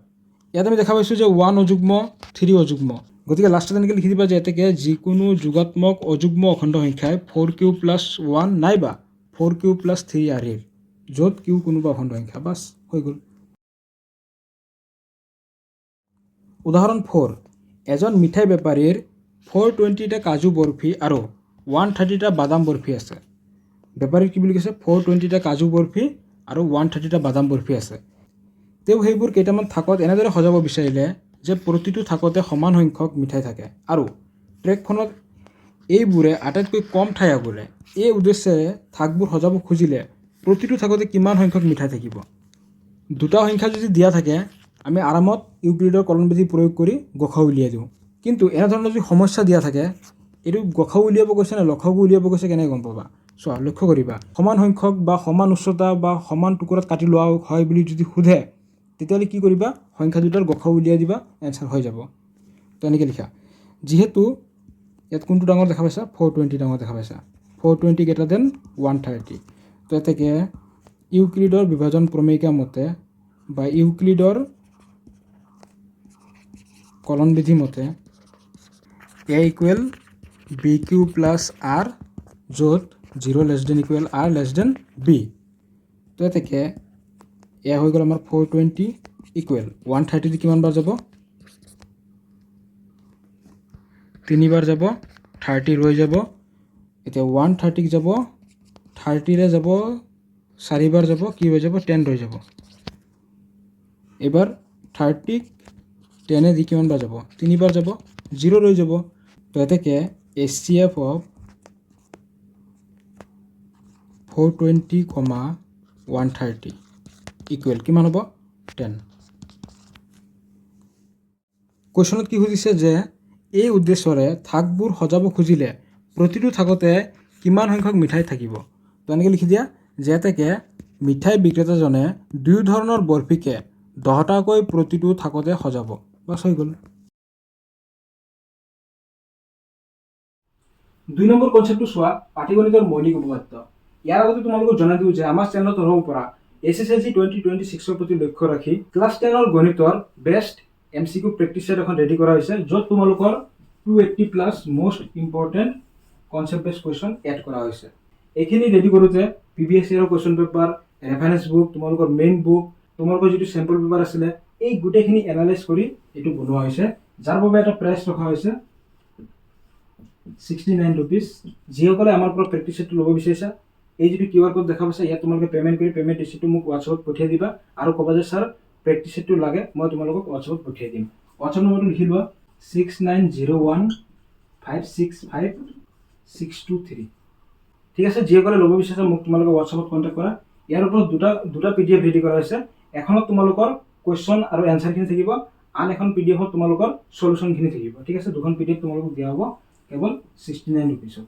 ইয়াত আমি দেখা পাইছোঁ যে 1 অযুগ্ম, 3 অযুগ্ম। গতিকে লাষ্টত এনেকৈ লিখি দিবা যে এতেকে যিকোনো যোগাত্মক অযুগ্ম অখণ্ড সংখ্যাই 4q + 1 নাইবা 4q + 3r য'ত q কোনোবা অখণ্ড সংখ্যা, বাছ হৈ গ'ল। উদাহৰণ 4, এজন মিঠাই বেপাৰীৰ 420টা কাজু বৰফি আৰু 130টা বাদাম বৰফি আছে। বেপাৰীৰ কি বুলি কৈছে? 420টা কাজু বৰফি আৰু 130টা বাদাম বৰফি আছে। তেওঁ সেইবোৰ কেইটামান থাকত এনেদৰে সজাব বিচাৰিলে যে প্ৰতিটো থাকতে সমান সংখ্যক মিঠাই থাকে আৰু ট্ৰেকখনত এইবোৰে আটাইতকৈ কম ঠাই আগুৰে। এই উদ্দেশ্যেৰে থাকবোৰ সজাব খুজিলে প্ৰতিটো থাকতে কিমান সংখ্যক মিঠাই থাকিব? দুটা সংখ্যা যদি দিয়া থাকে, আমি আৰামত ইউক্লিডৰ কলন বিধি প্ৰয়োগ কৰি গসাউ উলিয়াই দিওঁ। কিন্তু এনেধৰণৰ যদি সমস্যা দিয়া থাকে, এইটো গসাউ উলিয়াব কৈছে নে লসাগু উলিয়াব কৈছে, কেনেকৈ গম পাবা? চোৱা, লক্ষ্য কৰিবা, সমান সংখ্যক বা সমান উচ্চতা বা সমান টুকুৰাত কাটি লোৱা হয় বুলি যদি সোধে, তেতিয়াহ'লে কি কৰিবা? সংখ্যা দুটাৰ গসাউ উলিয়াই দিবা, এনচাৰ হৈ যাব। তো এনেকৈ লিখা। যিহেতু ইয়াত কোনটো ডাঙৰ দেখা পাইছা? 420 ডাঙৰ দেখা পাইছা। 420 > 130। তো এতেকে ইউক্লিডৰ বিভাজন প্ৰমেয়িকা মতে বা ইউক্লিডৰ কলন বিধি মতে a = bq + r য'ত 0 <= r b। তো এতেকে এ হৈ গ'ল আমাৰ 420 = 130 কিমান বাৰ যাব? 3 বাৰ যাব, 30 ৰৈ যাব। এতিয়া 130 যাব, 30ৰে যাব 4 বাৰ যাব, কি হৈ যাব? 10 ৰৈ যাব। এবাৰ 30ক 10 দি কিমান বাৰ যাব? 3 বাৰ যাব, 0 ৰৈ যাব। তো এতেকে HCF of 420, 130 = কিমান হ'ব? 10। কুৱেশ্যনত কি সুধিছে যে এই উদ্দেশ্যৰে থাকবোৰ সজাব খুজিলে প্ৰতিটো থাকতে কিমান সংখ্যক মিঠাই থাকিব? তো এনেকৈ লিখি দিয়া যে এতেকে মিঠাই বিক্ৰেতাজনে 2 ধৰণৰ বৰফিকে 10টাকৈ প্ৰতিটো থাকতে সজাব, বাছ হৈ গ'ল। 2 নম্বৰ কনচেপ্টটো চোৱা, পাটিগণিতৰ মৌলিক উপপাদ্য। ইয়াৰ আগতে তোমালোকক জনাই দিওঁ যে আমাৰ চেনেলৰ তৰফৰ পৰা SSLC 2026ৰ প্ৰতি লক্ষ্য ৰাখি ক্লাছ 10ৰ গণিতৰ বেষ্ট MCQ প্ৰেক্টিচ ছেট এখন ৰেডি কৰা হৈছে, য'ত তোমালোকৰ 280+ মোষ্ট ইম্পৰ্টেণ্ট কনচেপ্ট বেছ কুৱেশ্যন এড কৰা হৈছে। এইখিনি ৰেডি কৰোঁতে PBSCৰ কুৱেশ্যন পেপাৰ, ৰেফাৰেঞ্চ বুক, তোমালোকৰ মেইন বুক, তোমালোকৰ যিটো চেম্পল পেপাৰ আছিলে, এই গোটেইখিনি এনালাইজ কৰি এইটো বনোৱা হৈছে, যাৰ বাবে এটা প্ৰাইচ ৰখা হৈছে 69 rupees। যিসকলে আমাৰ পৰা প্ৰেক্টিচ ছেটটো ল'ব বিচাৰিছা, এই যিটো QR কোড দেখা পাইছা, ইয়াত তোমালোকে পে'মেণ্ট কৰি পে'মেণ্ট ৰিচিপ্টটো মোক হোৱাটছআপত পঠিয়াই দিবা আৰু ক'বা যে ছাৰ প্ৰেক্টিছ ছেটটো লাগে মই তোমালোকক হোৱাটছএপত পঠিয়াই দিম। হোৱাটছএপ নম্বৰটো লিখি লোৱা 6901565623। ঠিক আছে, যিসকলে ল'ব বিচাৰিছে মোক তোমালোকে হোৱাটছএপত কণ্টেক্ট কৰা। ইয়াৰ ওপৰত দুটা PDF ৰেডি কৰা হৈছে। এখনত তোমালোকৰ কুৱেশ্যন আৰু এনচাৰখিনি থাকিব, আন এখন PDFত তোমালোকৰ সলিউশ্যনখিনি থাকিব। ঠিক আছে, দুখন PDF তোমালোকক দিয়া হ'ব কেৱল 69 ৰুপিছত।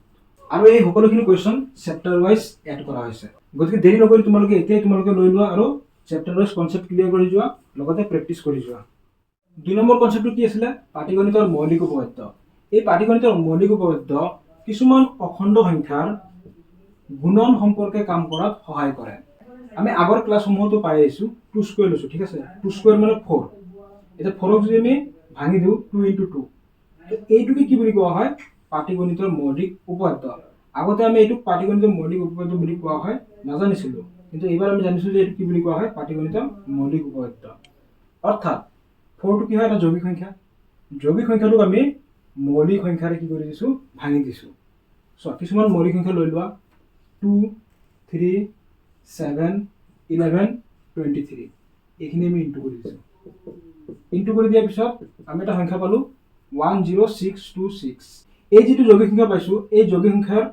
আৰু এই সকলোখিনি কুৱেশ্যন চেপ্টাৰ ৱাইজ এড কৰা হৈছে। গতিকে দেৰি নকৰি তোমালোকে এতিয়াই লৈ লোৱা আৰু চেপ্টাৰ ৱাইজ কনচেপ্ট ক্লিয়াৰ কৰি যোৱা, লগতে প্ৰেক্টিছ কৰি যোৱা। 2 নম্বৰ কনচেপ্টটো কি আছিলে? পাটীগণিতৰ মৌলিক উপপাদ্য। এই পাটীগণিতৰ মৌলিক উপপাদ্য কিছুমান অখণ্ড সংখ্যাৰ গুণন সম্পৰ্কে কাম কৰাত সহায় কৰে। আমি আগৰ ক্লাছসমূহতো পাই আহিছোঁ 2 স্কোয়াৰ লৈছোঁ। ঠিক আছে, 2 স্কোয়াৰ মানে 4। এতিয়া 4ক যদি আমি ভাঙি দিওঁ 2 × 2, এইটোকে কি বুলি কোৱা হয়? পাটীগণিতৰ মৌলিক উপপাদ্য। আগতে আমি এইটোক পাটীগণিতৰ মৌলিক উপপাদ্য বুলি কোৱা হয় নাজানিছিলোঁ, কিন্তু এইবাৰ আমি জানিছোঁ যে এইটো কি বুলি কোৱা হয়? পাটীগণিতৰ মৌলিক উপপাদ্য। অৰ্থাৎ 4টো কি হয়? এটা যৌগিক সংখ্যা। যৌগিক সংখ্যাটোক আমি মৌলিক সংখ্যাৰে কি কৰি দিছোঁ? ভাঙি দিছোঁ। কিছুমান মৌলিক সংখ্যা লৈ লোৱা 2, 3, 7, 11, 23। এইখিনি আমি ইনটু কৰি দিছোঁ। ইনটু কৰি দিয়াৰ পিছত আমি এটা সংখ্যা পালোঁ 10626। এই যিটো যৌগিক সংখ্যা পাইছোঁ, এই যৌগিক সংখ্যাৰ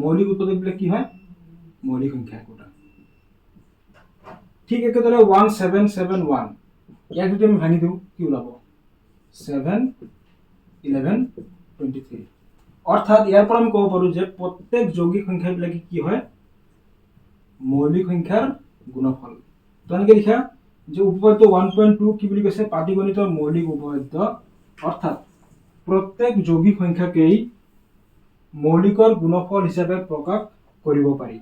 মৌলিক উৎপাদকবিলাক কি হয়? মৌলিক সংখ্যা একোটা। ঠিক একেদৰে 1771, ইয়াক যদি আমি ভাঙি দিওঁ কি ওলাব? 7, 11, 23। অৰ্থাৎ ইয়াৰ পৰা আমি ক'ব পাৰোঁ যে প্ৰত্যেক যৌগিক সংখ্যাবিলাকে কি হয়? মৌলিক সংখ্যাৰ গুণফল। তেনেকৈ লিখা যে উপপাদ্য 1.2 কি বুলি কৈছে? পাটীগণিতৰ মৌলিক উপপাদ্য। অৰ্থাৎ প্ৰত্যেক যৌগিক সংখ্যাকেই মৌলিকৰ গুণফল হিচাপে প্ৰকাশ কৰিব পাৰি।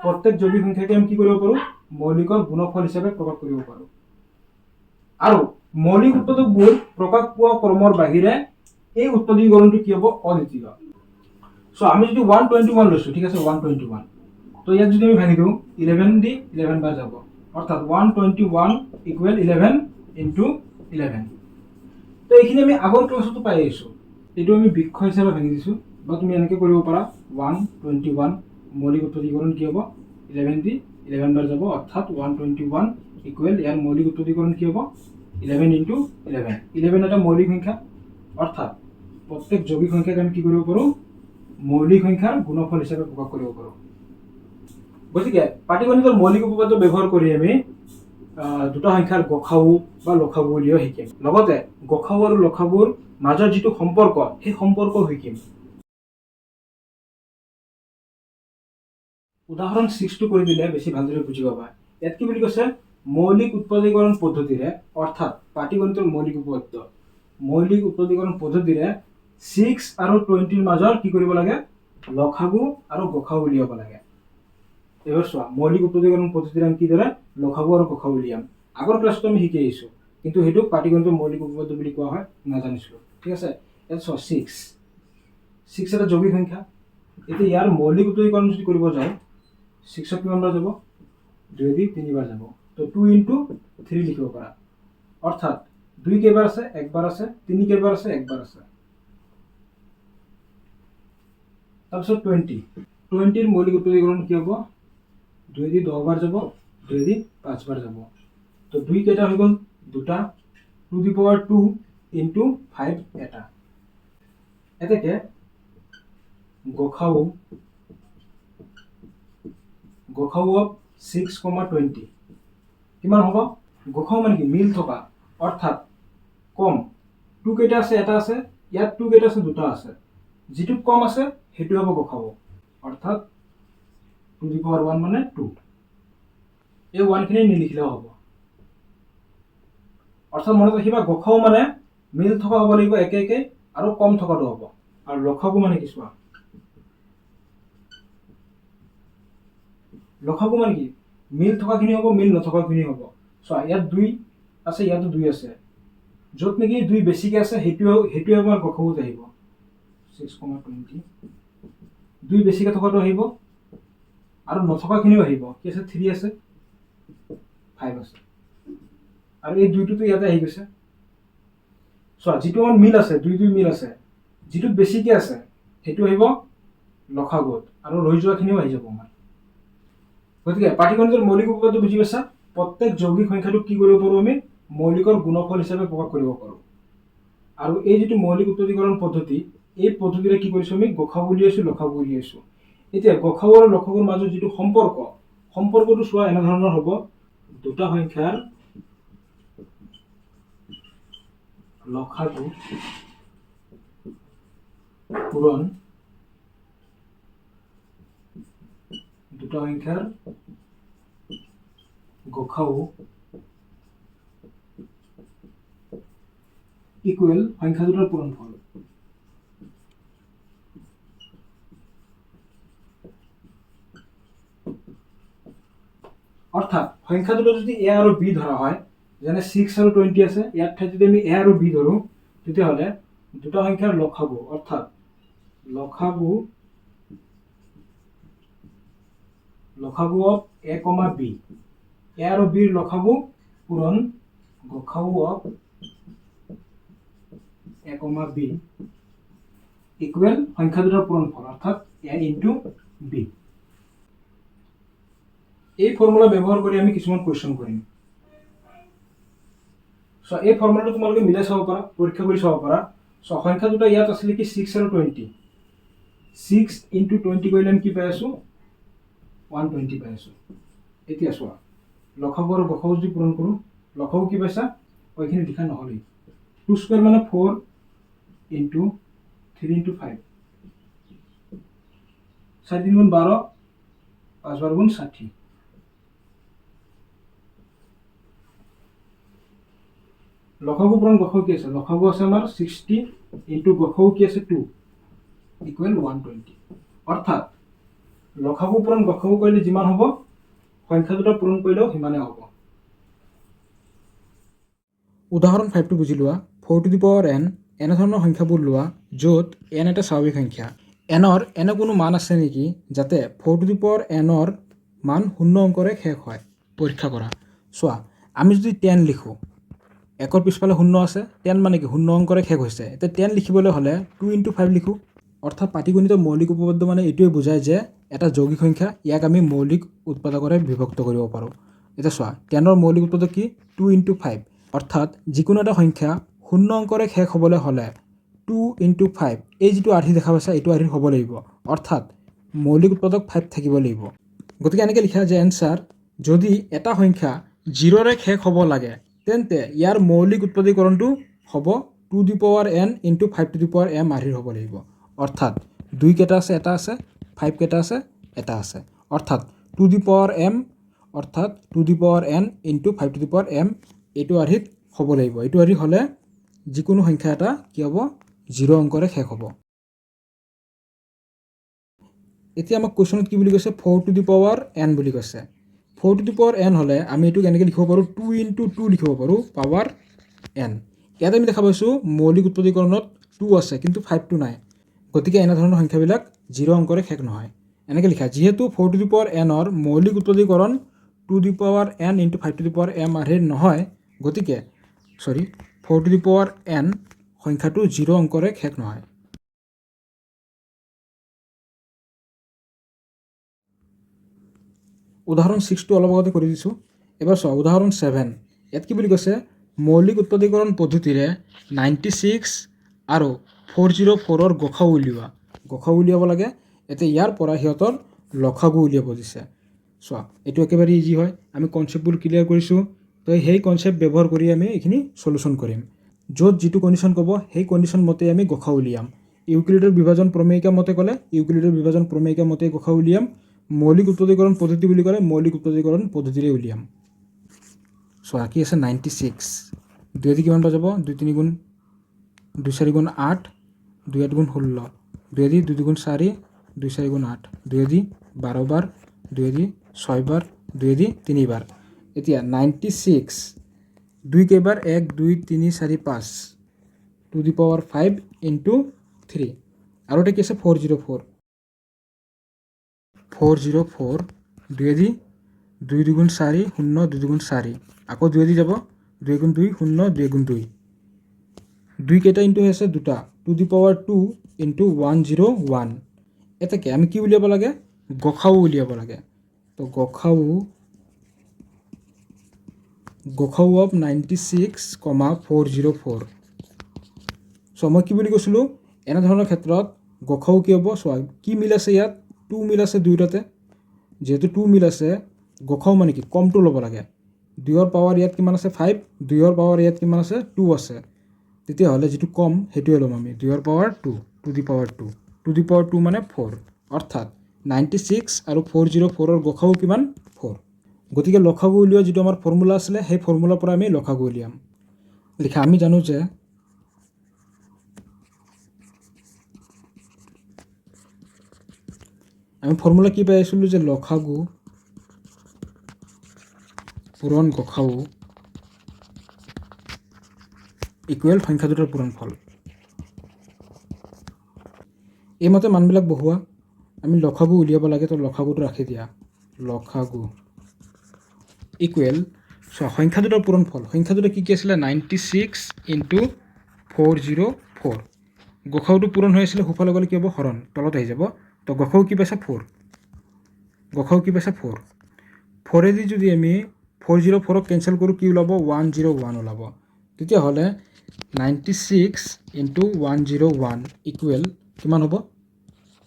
প্ৰত্যেক যৌগিক সংখ্যাকে আমি কি কৰিব পাৰোঁ? মৌলিকৰ গুণফল হিচাপে প্ৰকাশ কৰিব পাৰোঁ। আৰু মৌলিক উৎপাদকবোৰ প্ৰকাশ পোৱা ক্ৰমৰ বাহিৰে এই উৎপাদকীকৰণটো কি হ'ব? অদ্বিতীয়। আমি যদি 121 লৈছোঁ, ঠিক আছে, 121, তো ইয়াক যদি আমি ভাঙি দিওঁ 11 দি 11 বাৰ যাব। অৰ্থাৎ 121 = 11 × 11। তো এইখিনি আমি আগৰ ক্লাছতো পাই আহিছোঁ। এইটো আমি বৃক্ষ হিচাপে ভাঙি দিছোঁ, বা তুমি এনেকৈ কৰিব পাৰা 121 মৌলিক উৎপাদকীকৰণ কি হ'ব? 11 দি 11 বাৰ যাব। অৰ্থাৎ 121 = ইয়াৰ মৌলিক উৎপাদকীকৰণ কি হ'ব? 11 × 11। 11 এটা মৌলিক সংখ্যা। অৰ্থাৎ প্ৰত্যেক যৌগিক সংখ্যাক আমি কি কৰিব পাৰোঁ? মৌলিক সংখ্যাৰ গুণফল হিচাপে প্ৰকাশ কৰিব পাৰোঁ। গতিকে পাটীগণিতৰ মৌলিক উপপাদ্য ব্যৱহাৰ কৰি আমি দুটা সংখ্যাৰ গসাগু বা লসাগু উলিয়াব শিকিম। লগতে গসাগু আৰু লসাগুৰ মাজৰ যিটো সম্পৰ্ক, সেই সম্পৰ্ক শিকিম। উদাহৰণ 6টো কৰি দিলে বেছি ভালদৰে বুজি পাবা। ইয়াত কি বুলি কৈছে? মৌলিক উৎপাদকীকৰণ পদ্ধতিৰে, অৰ্থাৎ পাটীগণিতৰ মৌলিক উপপাদ্য, মৌলিক উৎপাদকীকৰণ পদ্ধতিৰে 6 আৰু 20ৰ মাজৰ কি কৰিব লাগে? লসাগু আৰু গসাগু উলিয়াব লাগে। এবাৰ চোৱা, মৌলিক উৎপাদকীকৰণ পদ্ধতিৰে আমি কিদৰে লসাগু আৰু গসাগু উলিয়াম। আগৰ ক্লাছটো আমি শিকি আহিছোঁ, কিন্তু সেইটোক পাটীগণিতৰ মৌলিক উপপাদ্য বুলি কোৱা হয় নাজানিছিলোঁ। ঠিক আছে, ইয়াত চোৱা 6 এটা যৌগিক সংখ্যা। এতিয়া ইয়াৰ মৌলিক উৎপাদকীকৰণ যদি কৰিব যাওঁ, 6ক কিমান বাৰ যাব? 2 দি 3 বাৰ যাব। তো 2 × 3 লিখিব পাৰা। অৰ্থাৎ 2 কেইবাৰ আছে? একবাৰ আছে। 3 কেইবাৰ আছে? একবাৰ আছে। তাৰপিছত 20ৰ মৌলিক উৎপাদকীকৰণ কি হ'ব? 2 দি 10 বাৰ যাব, 2 দি 5 বাৰ যাব। তো 2 কেইটা হৈ গ'ল? 2টা। 2 × 2 × 5 এটা। এতেকে গসাগু of 6, 20 কিমান হ'ব? গসাগু মানে কি? মিল থকা, অৰ্থাৎ কম। 2 কেইটা আছে? এটা আছে। ইয়াত 2 কেইটা আছে? দুটা আছে। যিটো কম আছে সেইটো হ'ব গসাগু। অৰ্থাৎ 2 ^ 1 মানে 2। এই 1 খিনি নিলিখিলেও হ'ব। অৰ্থাৎ মনত ৰাখিবা, গসাগু মানে মিল থকা হ'ব লাগিব একে একে, আৰু কম থকাটো হ'ব। আৰু লসাগু মানে কি? চোৱা, লসাগু মানে কি? মিল থকাখিনি হ'ব, মিল নথকাখিনি হ'ব। চোৱা, ইয়াত 2 আছে, ইয়াতো 2 আছে। য'ত নেকি 2 বেছিকৈ আছে সেইটোৱে আমাৰ গসাগুত আহিব। 6, 20 2 বেছিকৈ থকাটো আহিব, আৰু নথকাখিনিও আহিব। কি আছে? 3 আছে, 5 আছে, আৰু এই 2টোতো ইয়াতে আহি গৈছে। চোৱা, যিটো আমাৰ মিল আছে, 2 মিল আছে, যিটোত বেছিকৈ আছে সেইটো আহিব লসাগুত, আৰু ৰৈ যোৱাখিনিও আহি যাব আমাৰ। গতিকে পাটীগণিতৰ মৌলিক উপপাদ্য বুজি পাইছা? প্ৰত্যেক যৌগিক সংখ্যাটোক কি কৰিব পাৰোঁ আমি মৌলিকৰ গুণফল হিচাপে প্ৰকাশ কৰিব পাৰোঁ। আৰু এই যিটো মৌলিক উৎপত্তিকৰণ পদ্ধতি, এই পদ্ধতিৰে কি কৰিছোঁ আমি গসাগু উলিয়াইছোঁ, লসাগু উলিয়াইছোঁ। এতিয়া গসাগু আৰু লসাগুৰ মাজত যিটো সম্পৰ্কটো চোৱা এনেধৰণৰ হ'ব, দুটা সংখ্যাৰ লসাগু পূৰণ দুটা সংখ্যাৰ গসাগু ইকুৱেল সংখ্যা দুটাৰ পূৰণফল। অৰ্থাৎ সংখ্যা দুটা যদি এ আৰু বি ধৰা হয়, যেনে 6 আৰু 20 আছে, ইয়াৰ ঠাইত যদি আমি এ আৰু বি ধৰোঁ, তেতিয়াহ'লে দুটা সংখ্যাৰ লসাগু অৰ্থাৎ লসাগু অফ এ কমা বি, এ আৰু বিৰ লসাগু পূৰণ গসাগু of a comma b equal সংখ্যা দুটাৰ পূৰণফল অৰ্থাৎ এ ইনটু বি। এই ফৰ্মুলা ব্যৱহাৰ কৰি আমি কিছুমান কুৱেশ্যন কৰিম। চ' এই ফৰ্মুলাটো তোমালোকে মিলাই চাব পাৰা, পৰীক্ষা কৰি চাব পাৰা। চ' সংখ্যা দুটা ইয়াত আছিলে কি 6 আৰু 20, 6 ইনটু 20 কৰিলে আমি কি পাই আছোঁ 120 পাই আছোঁ। এতিয়া চোৱা লসাগু আৰু গসাগু যদি পূৰণ কৰোঁ, লসাগু কি পাইছা এইখিনি লিখা নহ'লেই, 2 স্কুৱেৰ মানে 4 ইনটু 3 ইনটু 5, 4 3 গুণ 12, 5 12 গুণ 60। লসাগু পূৰণ গসাগু কি আছে, লসাগু আছে আমাৰ 60 ইনটু গসাগু কি আছে 2 ইকুৱেল 120। অৰ্থাৎ লসাগু পূৰণ গসাগু কৰিলে যিমান হ'ব, সংখ্যা দুটা পূৰণ কৰিলেও সিমানে হ'ব। উদাহৰণ 5টো বুজি লোৱা। 4 টু দি পাৱাৰ n এনেধৰণৰ সংখ্যাবোৰ লোৱা য'ত n এটা স্বাভাৱিক সংখ্যা। এনৰ এনে কোনো মান আছে নেকি যাতে 4 টু দি পাৱাৰ nৰ মান 0 অংকৰে শেষ হয়, পৰীক্ষা কৰা। চোৱা আমি যদি 10 লিখোঁ, একৰ পিছফালে 0 আছে, 10 মানে কি 0 অংকৰে শেষ হৈছে। এতিয়া 10 লিখিবলৈ হ'লে 2 ইনটু 5 লিখোঁ। অৰ্থাৎ পাটিগণিতৰ মৌলিক উপপাদ্য মানে এইটোৱে বুজায় যে এটা যৌগিক সংখ্যা, ইয়াক আমি মৌলিক উৎপাদকৰে বিভক্ত কৰিব পাৰোঁ। এতিয়া চোৱা 10ৰ মৌলিক উৎপাদক কি 2 ইনটু 5, অৰ্থাৎ যিকোনো এটা সংখ্যা 0 অংকৰে শেষ হ'বলৈ হ'লে 2 ইনটু 5, এই যিটো আৰ্হি দেখা পাইছা এইটো আৰ্হি হ'ব লাগিব, অৰ্থাৎ মৌলিক উৎপাদক 5 থাকিব লাগিব। গতিকে এনেকৈ লিখা যে এনচাৰ, যদি এটা সংখ্যা 0ৰে শেষ হ'ব লাগে তেন্তে ইয়াৰ মৌলিক উৎপত্তিকৰণটো হ'ব 2 to the power n into 5 two the power m আৰ্হিৰ হ'ব লাগিব। অৰ্থাৎ 2 কেইটা আছে, এটা আছে, 5 কেইটা আছে, এটা আছে, অৰ্থাৎ 2 দি পাৱাৰ m অৰ্থাৎ 2 দি power n into 5 two the power m এইটো আৰ্হিত হ'ব লাগিব। এইটো আৰ্হি হ'লে যিকোনো সংখ্যা এটা কি হ'ব 0 অংকৰে শেষ হ'ব। এতিয়া আমাক কুৱেশ্যনত কি বুলি কৈছে 4 টু দি পাৱাৰ n বুলি কৈছে। 4 টু দি পাৱাৰ n হ'লে আমি এইটোক এনেকৈ লিখিব পাৰোঁ 2 ইনটু 2 লিখিব পাৰোঁ পাৱাৰ n। ইয়াত আমি দেখা পাইছোঁ মৌলিক উৎপত্তিকৰণত 2 আছে কিন্তু 5টো নাই, গতিকে এনেধৰণৰ সংখ্যাবিলাক 0 অংকৰে শেষ নহয়। এনেকৈ লিখা, যিহেতু 4 টু দি পাৱাৰ nৰ মৌলিক উৎপত্তিকৰণ 2 to the power n into 5 two the power m আৰ্হিৰ নহয়, গতিকে 4 টু দি পাৱাৰ n সংখ্যাটো 0 অংকৰে শেষ নহয়। উদাহৰণ 6টো অলপ আগতে কৰি দিছোঁ। এবাৰ চোৱা উদাহৰণ 7। ইয়াত কি বুলি কৈছে, মৌলিক উৎপত্তিকৰণ পদ্ধতিৰে 96 আৰু 404ৰ গসাগু উলিওৱা। গসাগু উলিয়াব লাগে। এতিয়া ইয়াৰ পৰা সিহঁতৰ লসাগু উলিয়াব দিছে। চোৱা এইটো একেবাৰে ইজি হয়, আমি কনচেপ্টবোৰ ক্লিয়াৰ কৰিছোঁ, তো সেই কনচেপ্ট ব্যৱহাৰ কৰি আমি এইখিনি সলিউশ্যন কৰিম। য'ত যিটো কণ্ডিশ্যন ক'ব সেই কণ্ডিশ্যন মতে আমি গসাগু উলিয়াম। ইউক্লিডৰ বিভাজন প্ৰমেয়িকা মতে ক'লে ইউক্লিডৰ বিভাজন প্ৰমেয়িকা মতে গসাগু উলিয়াম। মৌলিক উৎপত্তিকৰণ পদ্ধতি বুলি ক'লে মৌলিক উৎপত্তিকৰণ পদ্ধতিৰে উলিয়াম। চোৱা কি আছে 96, 2 দি কিমান পোৱা যাব, 2 3 গুণ 2 4 গুণ 8, 2 8 গুণ 16, 2 দি 2 গুণ 4, 2 4 গুণ 8, 2 দি 12 বাৰ, 2 দি 6 বাৰ, 2 দি 3 বাৰ। এতিয়া 96 2 কেইবাৰ 1 2 3 4 5 টু দি পাৱাৰ 5 ইনটু 3, আৰু এটা কি আছে 404, 404 2 দি 2 দুগুণ 4 0 2 দুগুণ 4, আকৌ 2 দি যাব 2 গুণ 2 0 2 গুণ 2, 2 কেইটা ইনটু হৈছে দুটা, টু দি পাৱাৰ 2 ইনটু 101। এটাকে আমি কি উলিয়াব লাগে, গসাগু উলিয়াব লাগে। তো গসাগু গসাউ অফ 96,404। চ' মই কি বুলি কৈছিলোঁ, এনেধৰণৰ ক্ষেত্ৰত গসাউ কি হ'ব, চোৱা কি মিল আছে ইয়াত, 2 মিল আছে দুয়োটাতে। যিহেতু 2 মিল আছে, গসাউ মানে কি কমটো ল'ব লাগে। 2ৰ পাৱাৰ ইয়াত কিমান আছে 5, 2ৰ পাৱাৰ ইয়াত কিমান আছে 2 আছে। তেতিয়াহ'লে যিটো কম সেইটোৱে ল'ম আমি, 2ৰ power 2, to the power 2, to the power 2 মানে 4। অৰ্থাৎ 96 আৰু 404ৰ গসাউ কিমান 4। গতিকে লসাগু উলিওৱা যিটো আমাৰ ফৰ্মুলা আছিলে, সেই ফৰ্মুলাৰ পৰা আমি লসাগু উলিয়াম। লিখা আমি জানো যে আমি ফৰ্মুলা কি পাই আছিলোঁ যে লসাগু পূৰণ গসাউ ইকুৱেল সংখ্যা দুটাৰ পূৰণফল। এইমতে মানবিলাক বহোৱা, আমি লসাগু উলিয়াব লাগে, তো লসাগুটো ৰাখি দিয়া, লসাগু ইকুৱেল সংখ্যা দুটাৰ পূৰণফল। সংখ্যা দুটা কি কি আছিলে 96 ইনটু 404। গসাউটো পূৰণ হৈ আছিলে, সোঁফালে গ'লে কি হ'ব হৰণ, তলত আহি যাব। তো গসাউ কি পাইছে 4, গসাউ কি পাইছে 4। 4এদি যদি আমি 404ক কেঞ্চেল কৰোঁ কি ওলাব 101 ওলাব। তেতিয়াহ'লে 96 ইনটু 101 ইকুৱেল কিমান হ'ব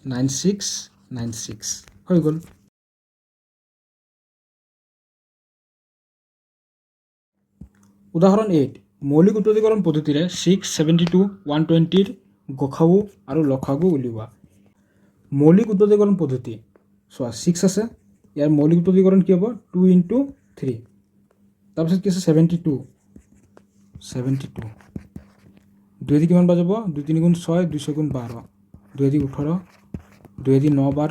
9696 হৈ গ'ল। উদাহৰণ 8, মৌলিক উৎপত্তিকৰণ পদ্ধতিৰে 672 120ৰ গসাউ আৰু লসাগু উলিওৱা। মৌলিক উৎপত্তিকৰণ পদ্ধতি চোৱা 6 আছে, ইয়াৰ মৌলিক উৎপত্তিকৰণ কি হ'ব 2 ইনটু 3। তাৰপিছত কি আছে 72, 2 দি কিমান বাৰ যাব 2 3 গুণ 6, 2 6 গুণ 12, 2 দি 18, 2 দি 9 বাৰ,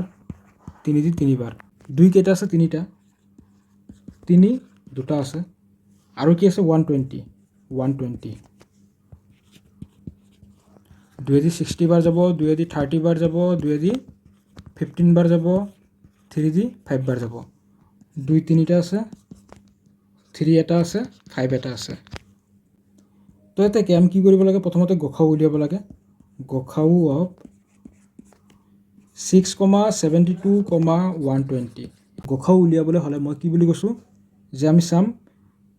3 দি 3 বাৰ। 2 কেইটা আছে 3টা, 3 2টা আছে, আৰু কি আছে 120, 120। 2 দি 60 বাৰ যাব, 2 দি 30 বাৰ যাব, 2 দি 15 বাৰ যাব, 3 দি 5 বাৰ যাব। 2 3টা আছে, 3 এটা আছে, 5 এটা আছে। তো এতিয়া আমি কি কৰিব লাগে, প্ৰথমতে গসাউ উলিয়াব লাগে। গসাউ অফ 6,72, 120। গসাউ উলিয়াবলৈ হ'লে মই কি বুলি কৈছোঁ যে আমি চাম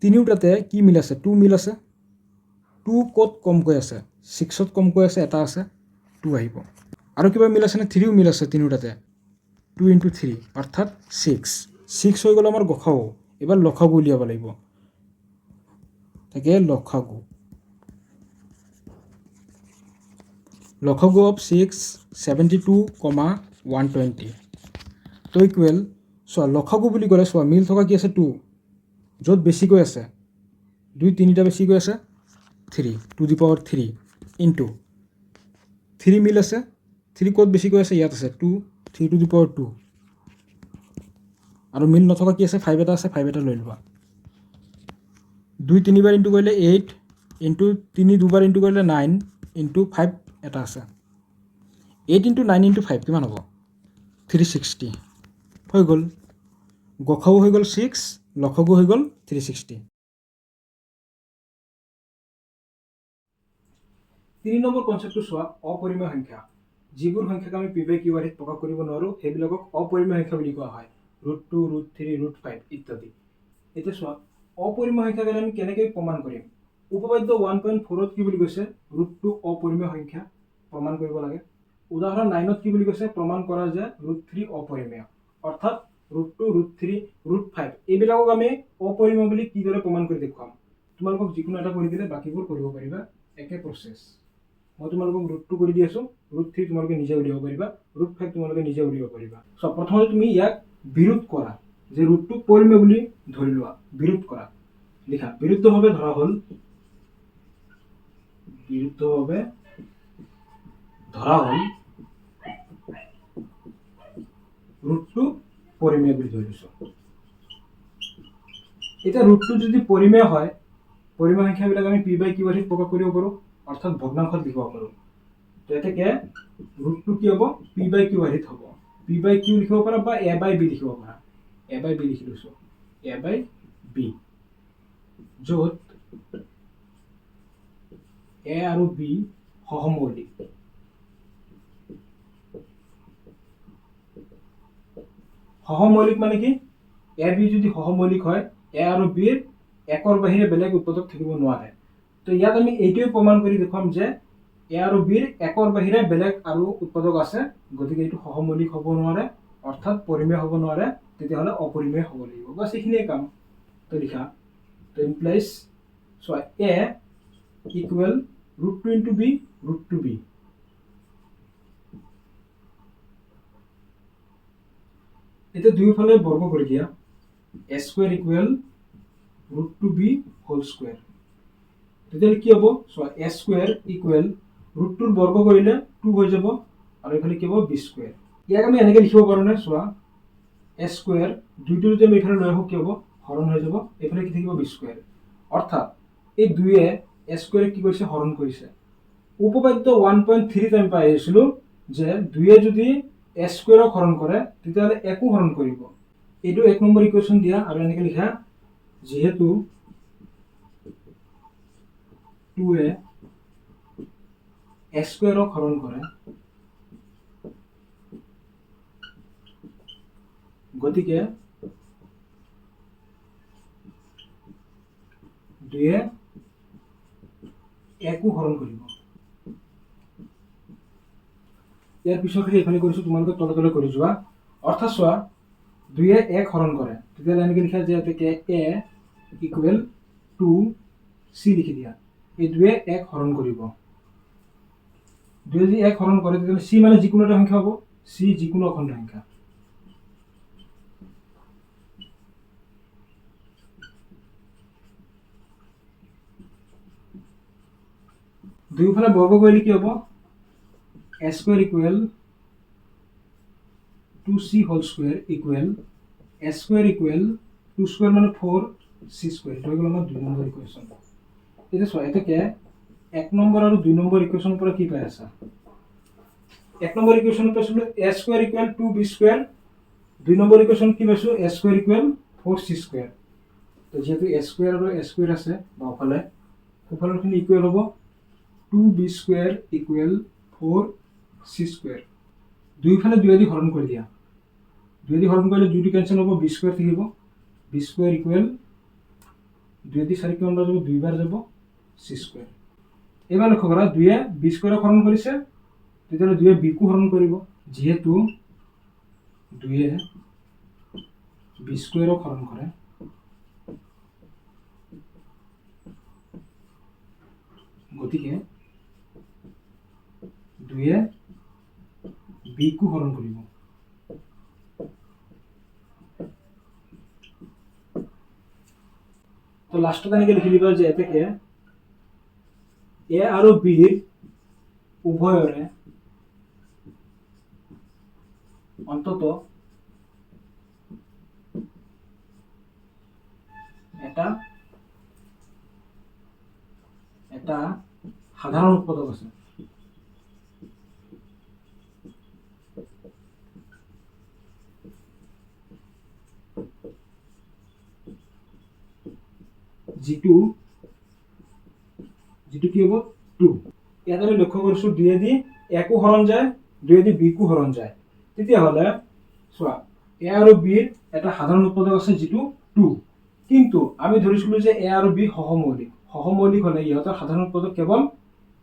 তিনিওটাতে কি মিল আছে 2 মিল আছে। 2 ক'ত কমকৈ আছে 6ত কমকৈ আছে, এটা আছে 2 আহিব। আৰু কিবা মিল আছে নে 3ও মিল আছে তিনিওটাতে, 2 ইনটু 3 অৰ্থাৎ 6 হৈ গ'ল আমাৰ গসাউ। এবাৰ লসাগু উলিয়াব লাগিব, তাকে লসাগু অফ 672, 120 তো ইকুৱেল চোৱা লসাগু বুলি ক'লে চোৱা মিল থকা কি আছে 2, য'ত বেছিকৈ আছে 2 3টা বেছিকৈ আছে 3, টু দি পাৱাৰ 3 ইনটু 3 মিল আছে, 3 ক'ত বেছিকৈ আছে ইয়াত আছে 2, 3 টু দি পাৱাৰ 2, আৰু মিল নথকা কি আছে 5 এটা আছে, 5 এটা লৈ লোৱা। 2 3 বাৰ ইনটু কৰিলে 8 ইনটু 3 দুবাৰ ইনটু কৰিলে 9 ইনটু 5 এটা আছে। 8 ইনটু 9 ইনটু 5 কিমান হ'ব 360 হৈ গ'ল। গসাউ হৈ গ'ল 6, লসাগু হৈ গ'ল 360। 3 নম্বৰ কনচেপ্টটো চোৱা অপৰিমেয় সংখ্যা। যিবোৰ সংখ্যাক আমি পি বাই কিউ আৰ্হিত প্ৰকাশ কৰিব নোৱাৰোঁ সেইবিলাকক অপৰিমেয় সংখ্যা বুলি কোৱা হয়, √2, √3, √5 ইত্যাদি। এতিয়া চোৱা অপৰিমেয় সংখ্যাক আমি কেনেকৈ প্ৰমাণ কৰিম। উপপাদ্য 1.4ত কি বুলি কৈছে √2 অপৰিমেয় সংখ্যা প্ৰমাণ কৰিব লাগে। উদাহৰণ 9ত কি বুলি কৈছে প্ৰমাণ কৰা যে √3 অপৰিমেয়। অৰ্থাৎ √2, √3, √5 এইবিলাকক আমি অপৰিমেয় বুলি কিদৰে প্ৰমাণ কৰি দেখুৱাম। তোমালোকক যিকোনো এটা কৰি দিলে বাকীবোৰ কৰিব পাৰিবা, একে প্ৰচেছ। মই তোমালোকক √2 কৰি দি আছোঁ, √3 তোমালোকে নিজে উলিয়াব পাৰিবা, √5 তোমালোকে নিজে উলিয়াব পাৰিবা। চ' প্ৰথমতে তুমি ইয়াক বিৰোধ কৰা যে √2 পৰিমেয় বুলি ধৰি লোৱা, বিৰোধ কৰা। লিখা বিৰুদ্ধভাৱে ধৰা হ'ল, বিৰুদ্ধভাৱে ধৰা হ'ল √2 পৰিমেয় বুলি ধৰিছো। এতিয়া √2 যদি পৰিমেয় হয়, পৰিমেয় সংখ্যাবিলাক আমি পি বাই কিউ আৰ্হিত প্ৰকাশ কৰিব পাৰোঁ, অৰ্থাৎ ভগ্নাংশত লিখিব পাৰোঁ। তো এতেকে √2 কি হ'ব পি বাই কিউ আৰ্হিত হ'ব। পি বাই কিউ লিখিব পাৰা বা এ বাই বি লিখিব পাৰা। এ বাই বি লিখি লৈছোঁ, এ বাই বি, য'ত এ আৰু বি সহমৌলিক। সহমৌলিক মানে কি, এ বি যদি সহমৌলিক হয় এ আৰু বিৰ 1ৰ বাহিৰে বেলেগ উৎপাদক থাকিব নোৱাৰে। তো ইয়াত আমি এইটোৱে প্ৰমাণ কৰি দেখুৱাম যে এ আৰু বিৰ 1ৰ বাহিৰে বেলেগ আৰু উৎপাদক আছে, গতিকে এইটো সহমৌলিক হ'ব নোৱাৰে, অৰ্থাৎ পৰিমেয় হ'ব নোৱাৰে, তেতিয়াহ'লে অপৰিমেয় হ'ব লাগিব। বাছ এইখিনিয়ে কাম। তো লিখা, তো ইমপ্লাইজ চোৱা a equal √2 into b √2 b. এতিয়া দুয়োফালে বৰ্গ কৰি দিয়া, a square equal √2 b whole square. তেতিয়াহ'লে কি হ'ব, চোৱা এ স্কুৱেৰ ইকুৱেল √2ৰ বৰ্গ কৰিলে 2 হৈ যাব, আৰু এইফালে কি হ'ব বি স্কুৱেৰ। ইয়াক আমি এনেকৈ লিখিব পাৰোঁ নে, চোৱা এ স্কুৱেৰ 2টো যদি আমি এইফালে লৈ আহোঁ কি হ'ব, হৰণ হৈ যাব, এইফালে কি থাকিব বি স্কুৱেৰ। অৰ্থাৎ এই 2য়ে এ স্কুৱেৰ কি কৰিছে, হৰণ কৰিছে। উপপাদ্য 1.3 আমি পাই আহিছিলোঁ যে 2য়ে যদি এ স্কুৱেৰক হৰণ কৰে তেতিয়াহ'লে একো হৰণ কৰিব। এইটো 1 নম্বৰ ইকুৱেশ্যন দিয়া, আৰু এনেকৈ লিখা, যিহেতু 2য়ে এ স্কুৱেৰক হৰণ কৰে, গতিকে 2য়ে একো হৰণ কৰিব। ইয়াৰ পিছৰখিনি এইফালে কৰিছোঁ, তোমালোকে তলে তলে কৰি যোৱা। অৰ্থাৎ চোৱা 2য়ে 1 হৰণ কৰে, তেতিয়াহ'লে এনেকৈ লিখা যে এ ইকুৱেল 2c লিখি দিয়া। এই 2য়ে 1 হৰণ কৰিব। 2য়ে যদি 1 হৰণ কৰে তেতিয়াহ'লে c মানে যিকোনো এটা সংখ্যা হ'ব, c যিকোনো অখণ্ড সংখ্যা। দুয়োফালে বৰ্গ কৰিলে কি হ'ব, a square equal 2c whole square equal a square equal 2 square মানে 4c স্কুৱেৰ। এইটো হৈ গ'ল আমাৰ 2 নম্বৰ ইকুৱেশ্যন। এতিয়া চোৱা এটাকে 1 নম্বৰ আৰু 2 নম্বৰ ইকুৱেশ্যনৰ পৰা কি পাই আছা, 1 নম্বৰ ইকুৱেশ্যনত পাইছিলোঁ a square equal 2b square, 2 number equation কি পাইছোঁ এ স্কুৱেৰ ইকুৱেল 4c স্কুৱেৰ। তো যিহেতু এ স্কুৱেৰ আৰু এ স্কুৱেৰ আছে বাওঁফালে, সোঁফালৰখিনি ইকুৱেল হ'ব 2b square equal 4c square. দুয়োফালে 2 দি হৰণ কৰি দিয়া, 2 দি হৰণ কৰিলে 2টো কেঞ্চেল হ'ব, বি স্কুৱেৰ থাকিব, বি স্কুৱেৰ ইকুৱেল 2 দি 4 কিমান বাৰ যাব, 2 বাৰ যাব, চি স্কুৱেৰ। এইবাৰ লক্ষ্য কৰা 2য়ে বি স্কুৱেৰক হৰণ কৰিছে, তেতিয়াহ'লে 2য়ে বিকো হৰণ কৰিব। যিহেতু 2য়ে বি স্কুৱেৰক হৰণ কৰে, গতিকে 2য়ে বিকো হৰণ কৰিব। তো লাষ্টত এনেকৈ লিখি দিবা যে এতেকে এ আৰু বিৰ উভয়ৰে অন্তত এটা সাধাৰণ উৎপাদক আছে। যিটো কি হ'ব 2। ইয়াত আমি লক্ষ্য কৰিছোঁ 2য়ে দি একো হৰণ যায়, 2য়ে দি বিকো হৰণ যায়। তেতিয়াহ'লে চোৱা এ আৰু বিৰ এটা সাধাৰণ উৎপাদক আছে যিটো 2, কিন্তু আমি ধৰিছিলোঁ যে এ আৰু বি সহমৌলিক। সহমৌলিক হ'লে ইহঁতৰ সাধাৰণ উৎপাদক কেৱল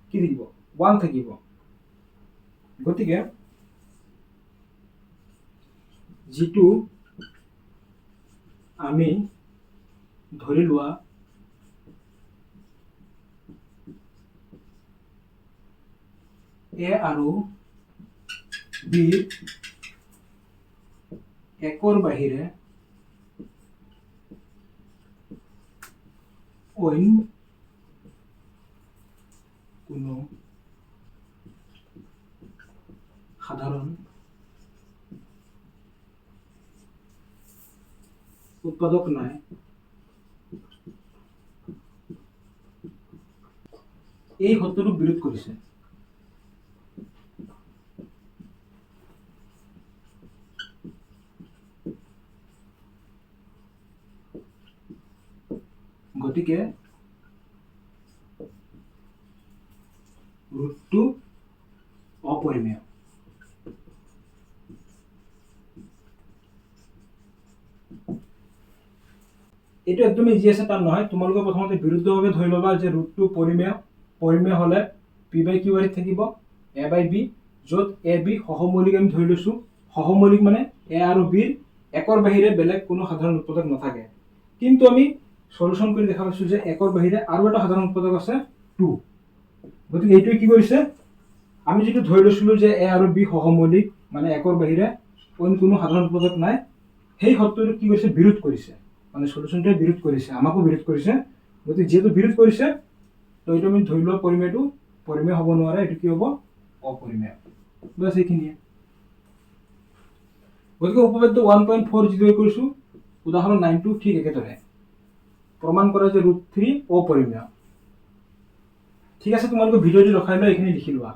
কি থাকিব, 1 থাকিব। গতিকে যিটো আমি ধৰি লোৱা এ আৰু বিৰ 1ৰ বাহিৰে অইন কোনো সাধাৰণ উৎপাদক নাই। এই সত্যটোক বিৰোধ কৰিছে। গতিকে ৰুটটো অপৰিমেয়। এইটো একদম ইজি আছে, টান নহয়। তোমালোকে প্ৰথমতে বিৰুদ্ধভাৱে ধৰি ল'বা যে ৰুটটো পৰিমেয় হ'লে p/q থাকিব a/b, য'ত a b সহমৌলিক আমি ধৰি লৈছোঁ। সহমৌলিক মানে a আৰু b একৰ বাহিৰে বেলেগ কোনো সাধাৰণ উৎপাদক নাথাকে। কিন্তু আমি সলিউশন কৰি দেখা পাইছোঁ যে একৰ বাহিৰে আৰু এটা সাধাৰণ উৎপাদক আছে 2। গতিকে এইটোৱে কি কৰিছে, আমি যিটো ধৰি লৈছিলোঁ যে a আৰু b সহমৌলিক মানে একৰ বাহিৰে অইন কোনো সাধাৰণ উৎপাদক নাই, সেই শৰ্তটো কি কৰিছে, বিৰোধ কৰিছে। মানে সলিউশনটোৱে বিৰোধ কৰিছে, আমাকো বিৰোধ কৰিছে। গতিকে যিহেতু বিৰোধ কৰিছে, তো এইটো আমি ধৰি লোৱা পৰিমেয়টো পৰিমেয় হ'ব নোৱাৰে, এইটো কি হ'ব, অপৰিমেয়। বাছ এইখিনিয়ে। গতিকে উপপাদ্য 1.4 যিটো কৰিছোঁ, উদাহৰণ 9টো ঠিক একেদৰে প্ৰমাণ কৰে যে √3 অপৰিমেয়। ঠিক আছে, তোমালোকে ভিডিঅ'টো ৰখাই লৈ এইখিনি লিখি লোৱা।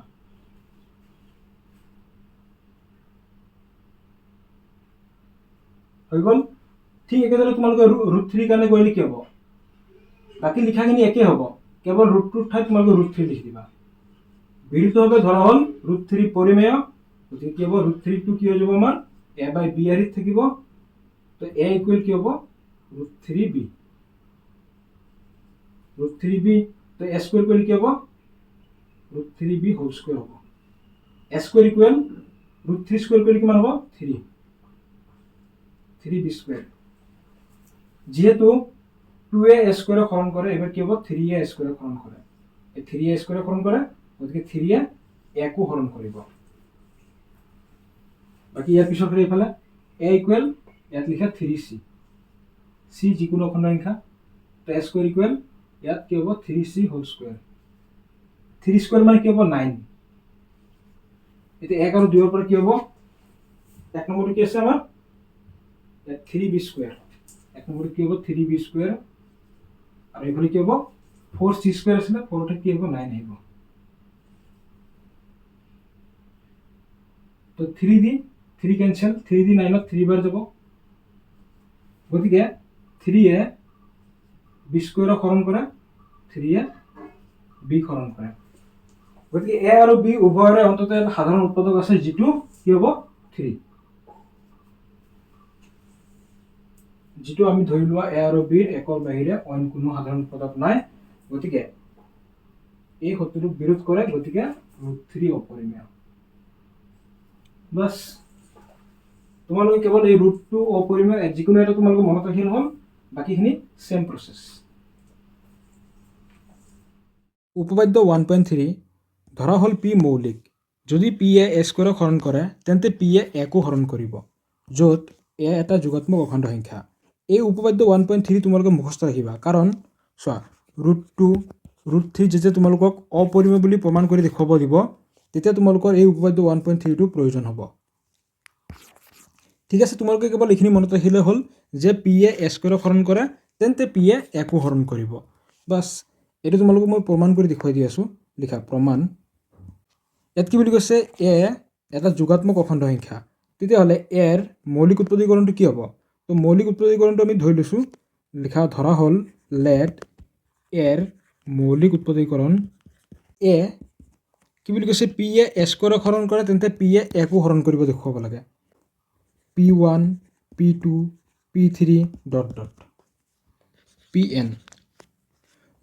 হৈ গ'ল। ঠিক একেদৰে তোমালোকে √3 কাৰণে কৰিলে কি হ'ব, বাকী লিখাখিনি একেই হ'ব, কেৱল √2ৰ ঠাইত তোমালোকে √3 লিখি দিবা। বিৰুদ্ধভাৱে ধৰা হ'ল √3 পৰিমেয়, গতিকে কি হ'ব, √3টো কি হৈ যাব আমাৰ a/b আৰিত থাকিব। তো a ইকুৱেল কি হ'ব, √3b। √3b, তো a স্কোয়াৰ কৰিলে কি হ'ব, √3b হোল স্কোয়াৰ হ'ব। a স্কোয়াৰ ইকুৱেল √3 স্কোয়াৰ কৰিলে কিমান হ'ব, 3b স্কোয়ার। যেহেতু 2a a স্কোয়ারে হরণ করে, এবার কি হবে, 3a a স্কোয়ারে হরণ করে। এই 3a স্কোয়ারে হরণ করে, গতিকে 3a একো হরণ কৰিব। বাকি ইয়াৰ পিছৰ ফালে এইফালে a ইকুৱেল ইয়াত লিখা 3c, c যিকোনো অখণ্ড সংখ্যা, তো a স্কোয়াৰ ইকুৱেল ইয়াত কি হ'ব, 3c হোল স্কোয়াৰ। 3 স্কোয়াৰ মানে কি হ'ব, 9। এতিয়া 1 আৰু 2 ৰ পৰা কি হ'ব, এক নম্বৰটো কি আছে আমাৰ 3b স্কোয়াৰ। এক নম্বৰটো কি হ'ব, 3b স্কোয়াৰ। আৰু এইফালে কি হ'ব, 4c স্কোয়ার আছিলে, 4তে কি হ'ব, 9 আহিব। তো 3 কেনসেল, 3 দি 9ত 3 বাৰ যাব। গতিকে 3a b স্কোয়াৰক হৰণ কৰে, 3a b হৰণ কৰে। গতিকে a আৰু b উভয়ৰে অন্তত এটা সাধাৰণ উৎপাদক আছে, যিটো কি হ'ব, 3। যিটো আমি ধৰি লোৱা a আৰু b একৰ বাহিৰে অইন কোনো সাধাৰণ উৎপাদক নাই। গতিকে এই শৰ্তটোক বিৰোধ কৰে, গতিকে √3 অপৰিমেয়। বাস তোমালোকে কেৱল এই √2 অপৰিমেয় যিকোনো এটা তোমালোকে মনত ৰাখিলে হ'ল, বাকীখিনি সেম প্ৰসেস। উপপাদ্য 1.3 ধৰা হ'ল p মৌলিক। যদি p এ a স্কোয়াৰক হৰণ কৰে, তেন্তে p এ একো হৰণ কৰিব, য'ত a এটা যোগাত্মক অখণ্ড সংখ্যা। এই উপপাদ্য 1.3 তোমালোকে মুখস্থ ৰাখিবা, কাৰণ চোৱা √2 √3 যেতিয়া তোমালোকক অপৰিমেয় বুলি প্ৰমাণ কৰি দেখুৱাব দিব, তেতিয়া তোমালোকৰ এই উপপাদ্য 1.3টো প্ৰয়োজন হ'ব। ঠিক আছে, তোমালোকে কেৱল এইখিনি মনত ৰাখিলে হ'ল যে p এ a স্কোয়াৰক হৰণ কৰে, তেন্তে p এ একো হৰণ কৰিব। বাস এইটো তোমালোকক মই প্ৰমাণ কৰি দেখুৱাই দি আছোঁ। লিখা প্ৰমাণ। ইয়াত কি বুলি কৈছে, a এটা যোগাত্মক অখণ্ড সংখ্যা, তেতিয়াহ'লে এৰ মৌলিক উৎপত্তিকৰণটো কি হ'ব? তো মৌলিক উৎপত্তিকৰণটো আমি ধৰি লৈছোঁ। লিখা ধৰা হ'ল লেট এৰ মৌলিক উৎপত্তিকৰণ এ কি বুলি কৈছে, p এ a স্কোয়াৰক হৰণ কৰে, তেন্তে p এ একো হৰণ কৰিব দেখুৱাব লাগে। p1 p2 p3 dot dot pn,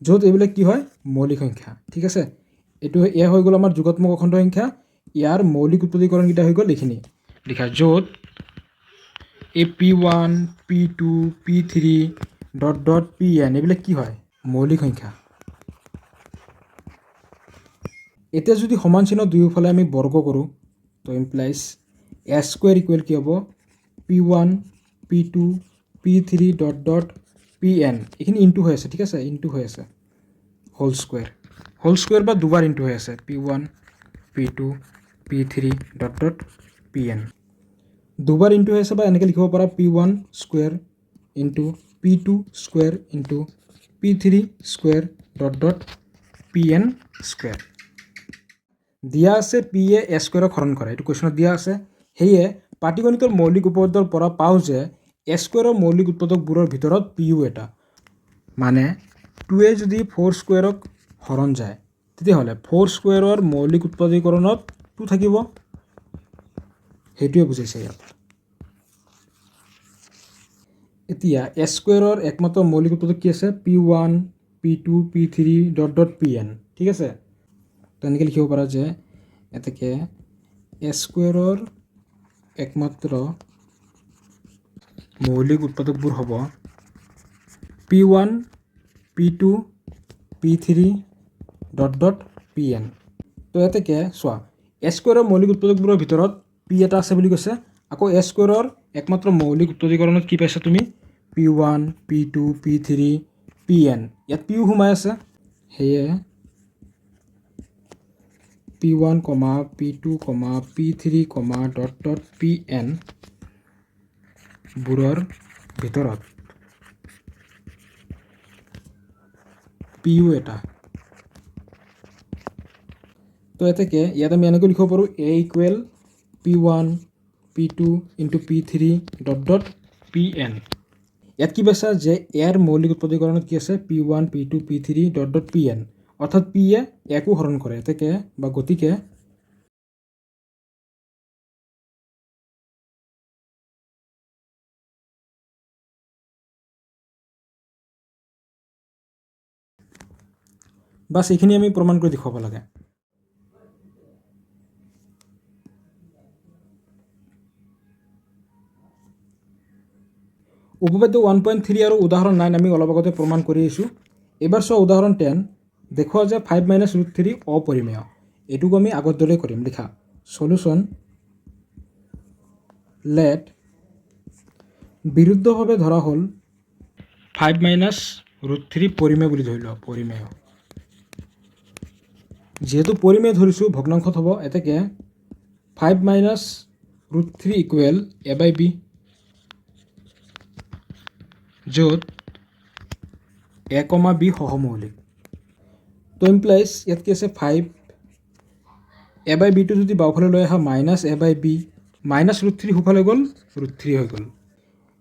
য'ত এইবিলাক কি হয়, মৌলিক সংখ্যা। ঠিক আছে, এইটো এ হৈ গ'ল আমাৰ যোগাত্মক অখণ্ড সংখ্যা। ইয়াৰ মৌলিক উৎপত্তিকৰণকেইটা হৈ গ'ল এইখিনি লিখা, য'ত এই p1 p2 p3 dot dot pn এইবিলাক কি হয়, মৌলিক সংখ্যা। এতিয়া যদি সমান চিহ্ন দুয়োফালে আমি বৰ্গ কৰোঁ, তো ইমপ্লাইজ a স্কোয়াৰ ইকুৱেল কি হ'ব, p1 p2 p3 dot dot pn। এইখিনি ইনটু হৈ আছে, ঠিক আছে, ইনটু হৈ আছে, হোল স্কোয়াৰ বা দুবাৰ ইনটু হৈ আছে, p1 p2 p3 dot dot pn। দুবাৰ ইনটু হৈ আছে, বা এনেকৈ লিখিব পাৰা p1 square into p2 square into p3 square dot dot pn square. দিয়া আছে p এ a স্কোয়াৰক হৰণ কৰে, এইটো কুৱেশ্যনত দিয়া আছে। সেয়ে পাটিগণিতৰ মৌলিক উপপাদ্যৰ পৰা পাওঁ যে a স্কোয়াৰৰ মৌলিক উৎপাদকবোৰৰ ভিতৰত pও এটা। মানে 2a যদি 4 স্কোয়াৰক হৰণ যায়, তেতিয়াহ'লে 4 স্কোয়াৰৰ মৌলিক উৎপত্তিকৰণত 2 থাকিব। সেইটোৱে বুজাইছে ইয়াত। এতিয়া এছ স্কুৱেৰৰ একমাত্ৰ মৌলিক উৎপাদক কি আছে P1 P2 P3 dot dot Pn ঠিক আছে তেনেকৈ লিখিব পাৰা যে এতেকে এছ স্কুৱেৰৰ একমাত্ৰ মৌলিক উৎপাদকবোৰ হ'ব P1 P2 P3 dot dot Pn তো এতেকে চোৱা এছ স্কুৱেৰৰ মৌলিক উৎপাদকবোৰৰ ভিতৰত P এটা আছে বুলি কৈছে আকৌ এছ স্কুৱেৰৰ একমাত্ৰ মৌলিক উৎপাদকীকৰণত কি পাইছা তুমি P1 P2 P3 Pn ইয়াত P সোমাই আছে সেয়ে P1 P2 P3 dot dot Pn বোৰৰ ভিতৰত Pu এটা তো এতেকে ইয়াত আমি এনেকৈ লিখিব পাৰোঁ A equal P1 P2 into P3 dot dot Pn ইয়াত কি পাইছা যে ইয়াৰ মৌলিক উৎপাদকীকৰণত কি আছে P1 P2 P3 dot dot Pn অৰ্থাৎ P এ একো হৰণ কৰে এতেকে বা গতিকে বাস এইখিনি আমি প্ৰমাণ কৰি দেখুৱাব লাগে উপপাদ্য 1.3 আৰু উদাহৰণ 9 আমি অলপ আগতে প্ৰমাণ কৰি আহিছোঁ এবাৰ চোৱা উদাহৰণ 10 দেখুৱা যে 5 মাইনাছ ৰুট 3 অপৰিমেয় এইটোক আমি আগৰ দৰে কৰিম লিখা সলিউশ্যন লেট বিৰুদ্ধভাৱে ধৰা হ'ল 5 মাইনাছ ৰুট 3 পৰিমেয় বুলি ধৰি লোৱা পৰিমেয় যেহেতু পৰিমেয় ধৰিছোঁ ভগ্নাংশত হ'ব এতেকে 5 মাইনাছ ৰুট 3 ইকুৱেল A/B য'ত A, B সহমৌলিক তো ইমপ্লাইজ ইয়াত কি আছে 5 A/B টো যদি বাওঁফালে লৈ আহা মাইনাছ A/B মাইনাছ ৰুট 3 সোঁফালে গ'ল ৰুট 3 হৈ গ'ল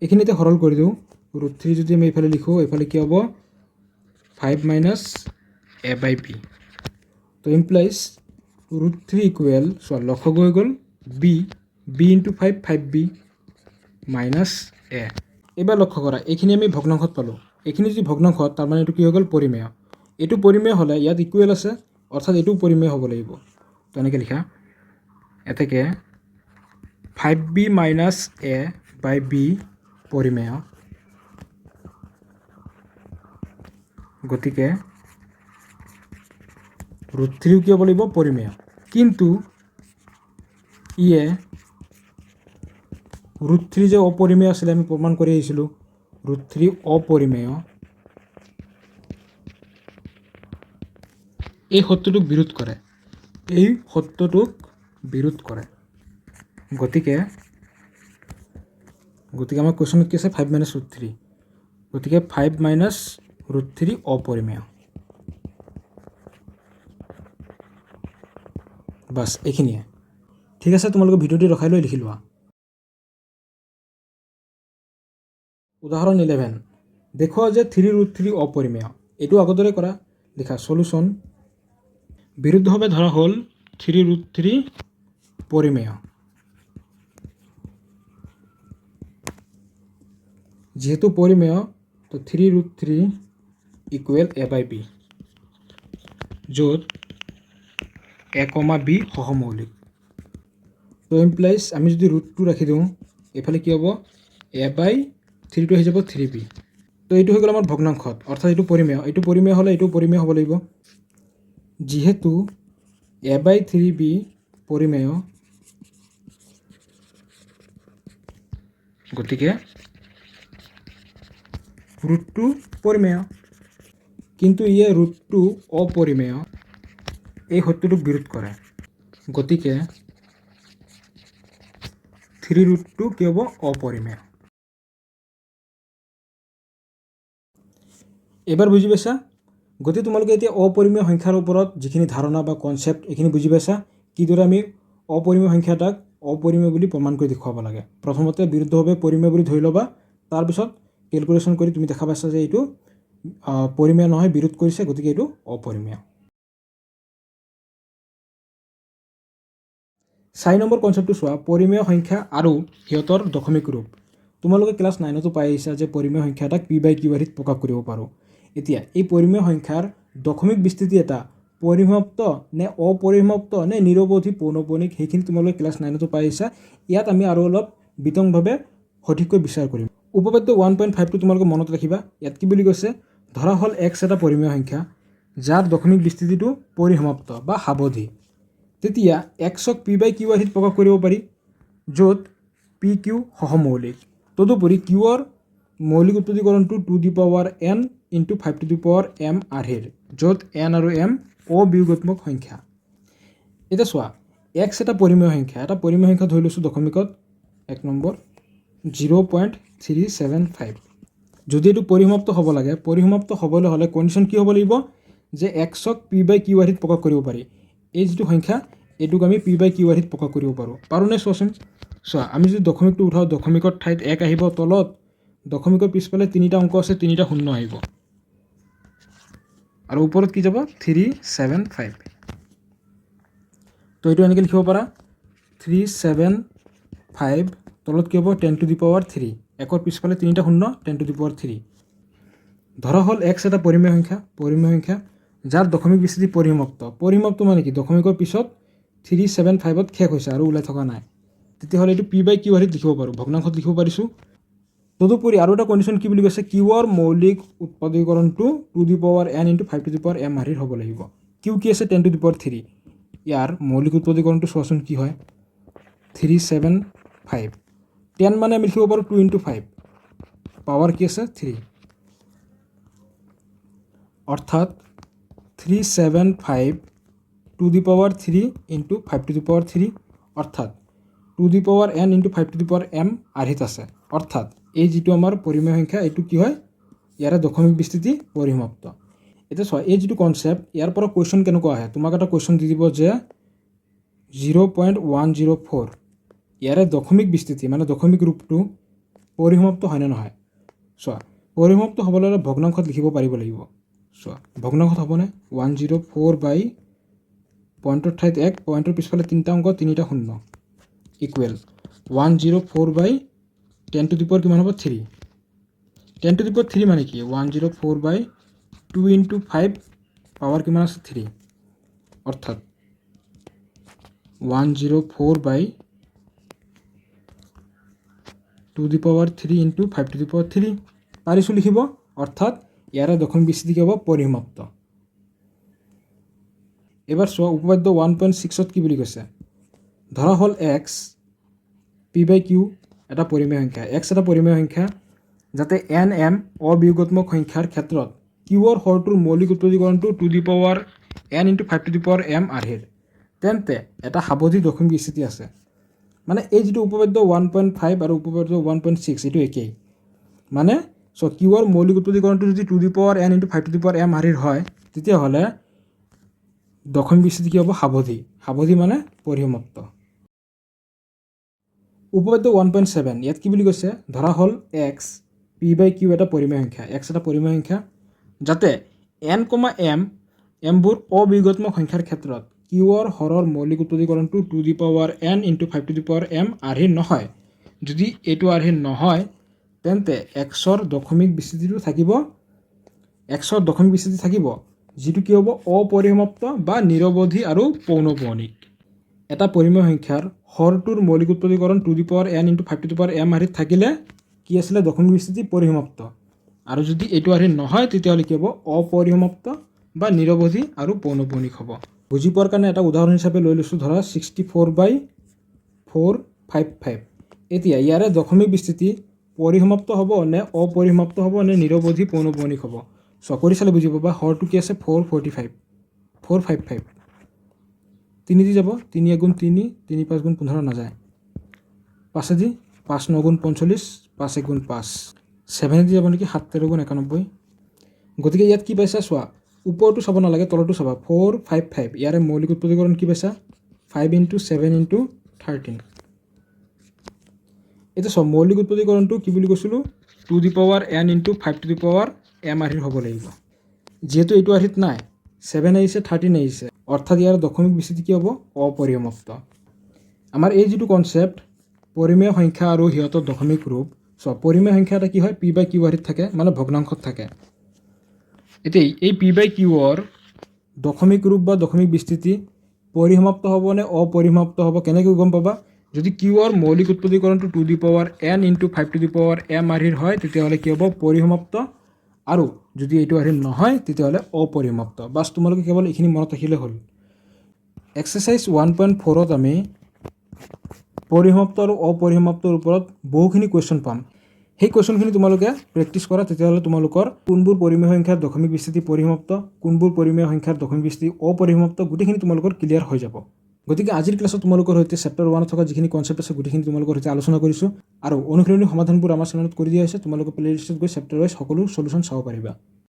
এইখিনিতে সৰল কৰি দিওঁ ৰুট 3 যদি আমি এইফালে লিখোঁ এইফালে কি হ'ব 5 মাইনাছ A/B তো ইমপ্লাইজ ৰুট 3 ইকুৱেল চোৱা লসাগু হৈ গ'ল B into 5B minus A এবাৰ লক্ষ্য কৰা এইখিনি আমি ভগ্নাংশত পালোঁ এইখিনি যদি ভগ্নাংশত তাৰমানে এইটো কি হৈ গ'ল পৰিমেয় এইটো পৰিমেয় হ'লে ইয়াত ইকুৱেল আছে অৰ্থাৎ এইটো পৰিমেয় হ'ব লাগিব তো এনেকৈ লিখা এতেকে 5B মাইনাছ A/B পৰিমেয় গতিকে ৰুট 3 কি হ'ব লাগিব পৰিমেয় কিন্তু ইয়ে ৰুট 3 যে অপৰিমেয় আছিলে আমি প্ৰমাণ কৰি আহিছিলোঁ ৰুট 3 অপৰিমেয় এই সত্যটোক বিৰোধ কৰে গতিকে আমাৰ কুৱেশ্যনত কি আছে 5 মাইনাছ ৰুট 3 গতিকে 5 মাইনাছ ৰুট 3 অপৰিমেয় বাছ এইখিনিয়ে ঠিক আছে তোমালোকে ভিডিঅ'টি ৰখাই লৈ লিখি লোৱা উদাহৰণ 11 দেখুৱা যে 3 ৰুট 3 অপৰিমেয় এইটো আগৰ দৰে কৰা লিখা সলিউশ্যন বিৰুদ্ধভাৱে ধৰা হ'ল 3 ৰুট 3 পৰিমেয় যেহেতু পৰিমেয় তো 3 ৰুট 3 ইকুৱেল A/B য'ত A, B সহমৌলিক তো ইমপ্লাইজ আমি যদি ৰুট 2 ৰাখি দিওঁ এইফালে কি হ'ব A/3 টো হৈ যাব 3B তো এইটো হৈ গ'ল আমাৰ ভগ্নাংশত অৰ্থাৎ এইটো পৰিমেয় হ'লে এইটো পৰিমেয় হ'ব লাগিব যেহেতু A/3B পৰিমেয় গতিকে ৰুট 2 পৰিমেয় কিন্তু ইয়ে ৰুট 2 অপৰিমেয় এই সত্যটোক বিৰোধ কৰে গতিকে 3 ৰুট 2 কি হ'ব অপৰিমেয় এবাৰ বুজি পাইছা গতিকে তোমালোকে এতিয়া অপৰিমেয় সংখ্যাৰ ওপৰত যিখিনি ধাৰণা বা কনচেপ্ট এইখিনি বুজি পাইছা কিদৰে আমি অপৰিমেয় সংখ্যা এটাক অপৰিমেয় বুলি প্ৰমাণ কৰি দেখুৱাব লাগে প্ৰথমতে বিৰুদ্ধভাৱে পৰিমেয় বুলি ধৰি ল'বা তাৰপিছত কেলকুলেশ্যন কৰি তুমি দেখা পাইছা যে এইটো পৰিমেয় নহয় বিৰোধ কৰিছে গতিকে এইটো অপৰিমেয় 4 নম্বৰ কনচেপ্টটো চোৱা পৰিমেয় সংখ্যা আৰু সিহঁতৰ দশমিক ৰূপ তোমালোকে ক্লাছ 9তো পাই আহিছা যে পৰিমেয় সংখ্যা এটাক p/q আৰ্হিত প্ৰকাশ কৰিব পাৰোঁ। এতিয়া এই পৰিমেয় সংখ্যাৰ দশমিক বিস্তৃতি এটা পৰিসমাপ্ত নে অপৰিসমাপ্ত নে নিৰৱধি পৌনঃপুনিক সেইখিনি তোমালোকে ক্লাছ 9তো পাই আহিছা। ইয়াত আমি আৰু অলপ বিতংভাৱে সঠিককৈ বিচাৰ কৰিম। উপপাদ্য 1.5টো তোমালোকে মনত ৰাখিবা। ইয়াত কি বুলি কৈছে, ধৰা হ'ল x এটা পৰিমেয় সংখ্যা যাৰ দশমিক বিস্তৃতিটো পৰিসমাপ্ত বা সাৱধি। তেতিয়া xক p/q আৰ্হিত প্ৰকাশ কৰিব পাৰি, য'ত pq সহমৌলিক। তদুপৰি qৰ মৌলিক উৎপত্তিকৰণটো to the power n × 5m আৰ্হিৰ, য'ত n আৰু m অবিয়োগাত্মক সংখ্যা। এতিয়া চোৱা, x এটা পৰিমেয় সংখ্যা ধৰি লৈছোঁ দশমিকত 1 নম্বৰ 0.375। যদি এইটো পৰিসমাপ্ত হ'ব লাগে, পৰিসমাপ্ত হ'বলৈ হ'লে কণ্ডিশ্যন কি হ'ব লাগিব যে xক p/q আৰ্হিত প্ৰকাশ কৰিব পাৰি। এই যিটো সংখ্যা এইটোক আমি p/q আৰ্হিত প্ৰকাশ কৰিব পাৰোঁ। পাৰোঁনে চোৱাচোন। চোৱা, আমি যদি দশমিকটো উঠাওঁ, দশমিকৰ ঠাইত 1 আহিব তলত, দশমিকৰ পিছফালে 3টা অংক আছে, 3টা শূন্য আহিব আৰু ওপৰত কি যাব 375। তো এইটো এনেকৈ লিখিব পাৰা 375 তলত কি হ'ব 10⁻³ 1ৰ পিছফালে 3টা শূন্য 10⁻³। ধৰা হ'ল x এটা পৰিমেয় সংখ্যা যাৰ দশমিক বিস্তৃতি পৰিসমাপ্ত মানে কি দশমিকৰ পিছত 375ত শেষ হৈছে আৰু ওলাই থকা নাই। তেতিয়াহ'লে এইটো p/q আৰ্হিত লিখিব পাৰোঁ, ভগ্নাংশত লিখিব পাৰিছোঁ। তদুপৰি আৰু এটা কণ্ডিশ্যন কি বুলি কৈছে, qৰ মৌলিক উৎপত্তিকৰণটো to the power n × 5m আৰ্হিৰ হ'ব লাগিব। q কি আছে 10⁻³। ইয়াৰ মৌলিক উৎপত্তিকৰণটো চোৱাচোন কি হয় 375। 10 মানে আমি লিখিব পাৰোঁ 2 × 5, পাৱাৰ কি আছে 3, অৰ্থাৎ 375 টু দি পাৱাৰ 3 × 5m অৰ্থাৎ two the power n × 5m আৰ্হিত আছে। অৰ্থাৎ এই যিটো আমাৰ পৰিমেয় সংখ্যা এইটো কি হয়, ইয়াৰে দশমিক বিস্তৃতি পৰিসমাপ্ত। এতিয়া চোৱা, এই যিটো কনচেপ্ট, ইয়াৰ পৰা কুৱেশ্যন কেনেকুৱা আহে, তোমাক এটা কুৱেশ্যন দি দিব যে 0.104 ইয়াৰে দশমিক বিস্তৃতি মানে দশমিক ৰূপটো পৰিসমাপ্ত হয়নে নহয়। চোৱা, পৰিসমাপ্ত হ'বলৈ হ'লে ভগ্নাংশত লিখিব পাৰিব লাগিব। চোৱা, ভগ্নাংশত হ'বনে 104 পইণ্টৰ ঠাইত 1, পইণ্টৰ পিছফালে 3টা অংক 3টা শূন্য ইকুৱেল 104 10⁻³ কিমান হ'ব 3। 10⁻³ মানে কি 104 2 × 5 পাৱাৰ কিমান আছে 3, অৰ্থাৎ 104 2 দি পাৱাৰ 3 × 5m পাৰিছোঁ লিখিব। অৰ্থাৎ ইয়াৰে দশমিক বিস্তৃতি কি হ'ব পৰিসমাপ্ত। এবাৰ চোৱা, উপপাদ্য 1.6ত কি বুলি কৈছে, ধৰা হ'ল x p/q এটা পৰিমেয় সংখ্যা, x এটা পৰিমেয় সংখ্যা যাতে n m অবিয়োগাত্মক সংখ্যাৰ ক্ষেত্ৰত qৰ হৰটোৰ মৌলিক উৎপত্তিকৰণটো to the power n × 5m আৰ্হিৰ, তেন্তে এটা সাৱধি দশমিক বিস্তৃতি আছে। মানে এই যিটো উপপাদ্য 1.5 আৰু উপপাদ্য 1.6 এইটো একেই। মানে চ' qৰ মৌলিক উৎপত্তিকৰণটো যদি two the power n × 5m আৰ্হিৰ হয়, তেতিয়াহ'লে দশমিক বিস্তৃতি কি হ'ব সাৱধি মানে পৰিসমাপ্ত। উপপাদ্য 1.7 ইয়াত কি বুলি কৈছে, ধৰা হ'ল x p/q এটা পৰিমেয় সংখ্যা, x এটা পৰিমেয় সংখ্যা যাতে n, m এমবোৰ অবিয়োগাত্মক সংখ্যাৰ ক্ষেত্ৰত qৰ হৰৰ মৌলিক উৎপত্তিকৰণটো to the power n × 5m আৰ্হিৰ নহয়। যদি এইটো আৰ্হিৰ নহয়, তেন্তে xৰ দশমিক বিস্তৃতিটো থাকিব, যিটো কি হ'ব অপৰিসমাপ্ত বা নিৰৱধি আৰু পৌনঃপুনিক। এটা পৰিমেয় সংখ্যাৰ হৰটোৰ মৌলিক উৎপত্তিকৰণ to the power n × 5m আৰ্হিত থাকিলে কি আছিলে দশমিক বিস্তৃতি পৰিসমাপ্ত, আৰু যদি এইটো আৰ্হিৰ নহয় তেতিয়াহ'লে কি হ'ব অপৰিসমাপ্ত বা নিৰৱধি আৰু পৌনঃপুনিক হ'ব। বুজি পোৱাৰ কাৰণে এটা উদাহৰণ হিচাপে লৈ লৈছোঁ, ধৰা 64/455। এতিয়া ইয়াৰে দশমিক বিস্তৃতি পৰিসমাপ্ত হ'ব নে অপৰিসমাপ্ত হ'ব নে নিৰৱধি পৌনঃপুনিক হ'ব। চ' কৰি চালে বুজি পাবা, হৰটো কি আছে 455, 3 দি যাব, 3 × 3, 3 × 5 = 15 নাযায়, 5 দি 5 × 9 = 45, 5 × 1 = 5, 7 দি যাব নেকি 7 × 13 = 91। গতিকে ইয়াত কি পাইছা চোৱা, ওপৰটো চাব নালাগে, তলটো চাবা 455 ইয়াৰে মৌলিক উৎপত্তিকৰণ কি পাইছা 5 × 7 × 13। এতিয়া চোৱা, মৌলিক উৎপত্তিকৰণটো কি বুলি কৈছিলোঁ two the power n × 5m আৰ্হিৰ হ'ব লাগিব। যিহেতু এইটো আৰ্হিত নাই, 7 আহিছে 13 আহিছে, অৰ্থাৎ ইয়াৰ দশমিক বিস্তৃতি কি হ'ব অপৰিসমাপ্ত। আমাৰ এই যিটো কনচেপ্ট পৰিমেয় সংখ্যা আৰু সিহঁতৰ দশমিক ৰূপ চ' পৰিমেয় সংখ্যা এটা কি হয় পি বাই কিউ আৰ্হিত থাকে মানে ভগ্নাংশত থাকে। এতিয়া এই পি বাই কিউৰ দশমিক ৰূপ বা দশমিক বিস্তৃতি পৰিসমাপ্ত হ'ব নে অপৰিসমাপ্ত হ'ব কেনেকৈ গম পাবা? যদি কিউৰ মৌলিক উৎপত্তিকৰণটো 2n × 5m আৰ্হিৰ হয় তেতিয়াহ'লে কি হ'ব পৰিসমাপ্ত, আৰু যদি এইটো আৰ্হিৰ নহয় তেতিয়াহ'লে অপৰিসমাপ্ত। বাছ তোমালোকে কেৱল এইখিনি মনত ৰাখিলে হ'ল। এক্সাৰচাইজ 1.4ত আমি পৰিসমাপ্ত আৰু অপৰিসমাপ্তৰ ওপৰত বহুখিনি কুৱেশ্যন পাম। সেই কুৱেশ্যনখিনি তোমালোকে প্ৰেক্টিছ কৰা, তেতিয়াহ'লে তোমালোকৰ কোনবোৰ পৰিমেয় সংখ্যাৰ দশমিক বিস্তৃতি পৰিসমাপ্ত, কোনবোৰ পৰিমেয় সংখ্যাৰ দশমিক বিস্তৃতি অপৰিসমাপ্ত গোটেইখিনি তোমালোকৰ ক্লিয়াৰ হৈ যাব। গতিকে আজিৰ ক্লাছত তোমালোকৰ সৈতে চেপ্টাৰ 1ত থকা যিখিনি কনচেপ্ট আছে গোটেইখিনি তোমালোকৰ সৈতে আলোচনা কৰিছোঁ, আৰু অনুশীলনী সমাধানবোৰ আমাৰ চেনেলত কৰি দিয়া হৈছে। তোমালোকে প্লেলিষ্টত গৈ চেপ্টাৰ ৱাইজ সকলো সলিউশ্যন চাব পাৰিবা।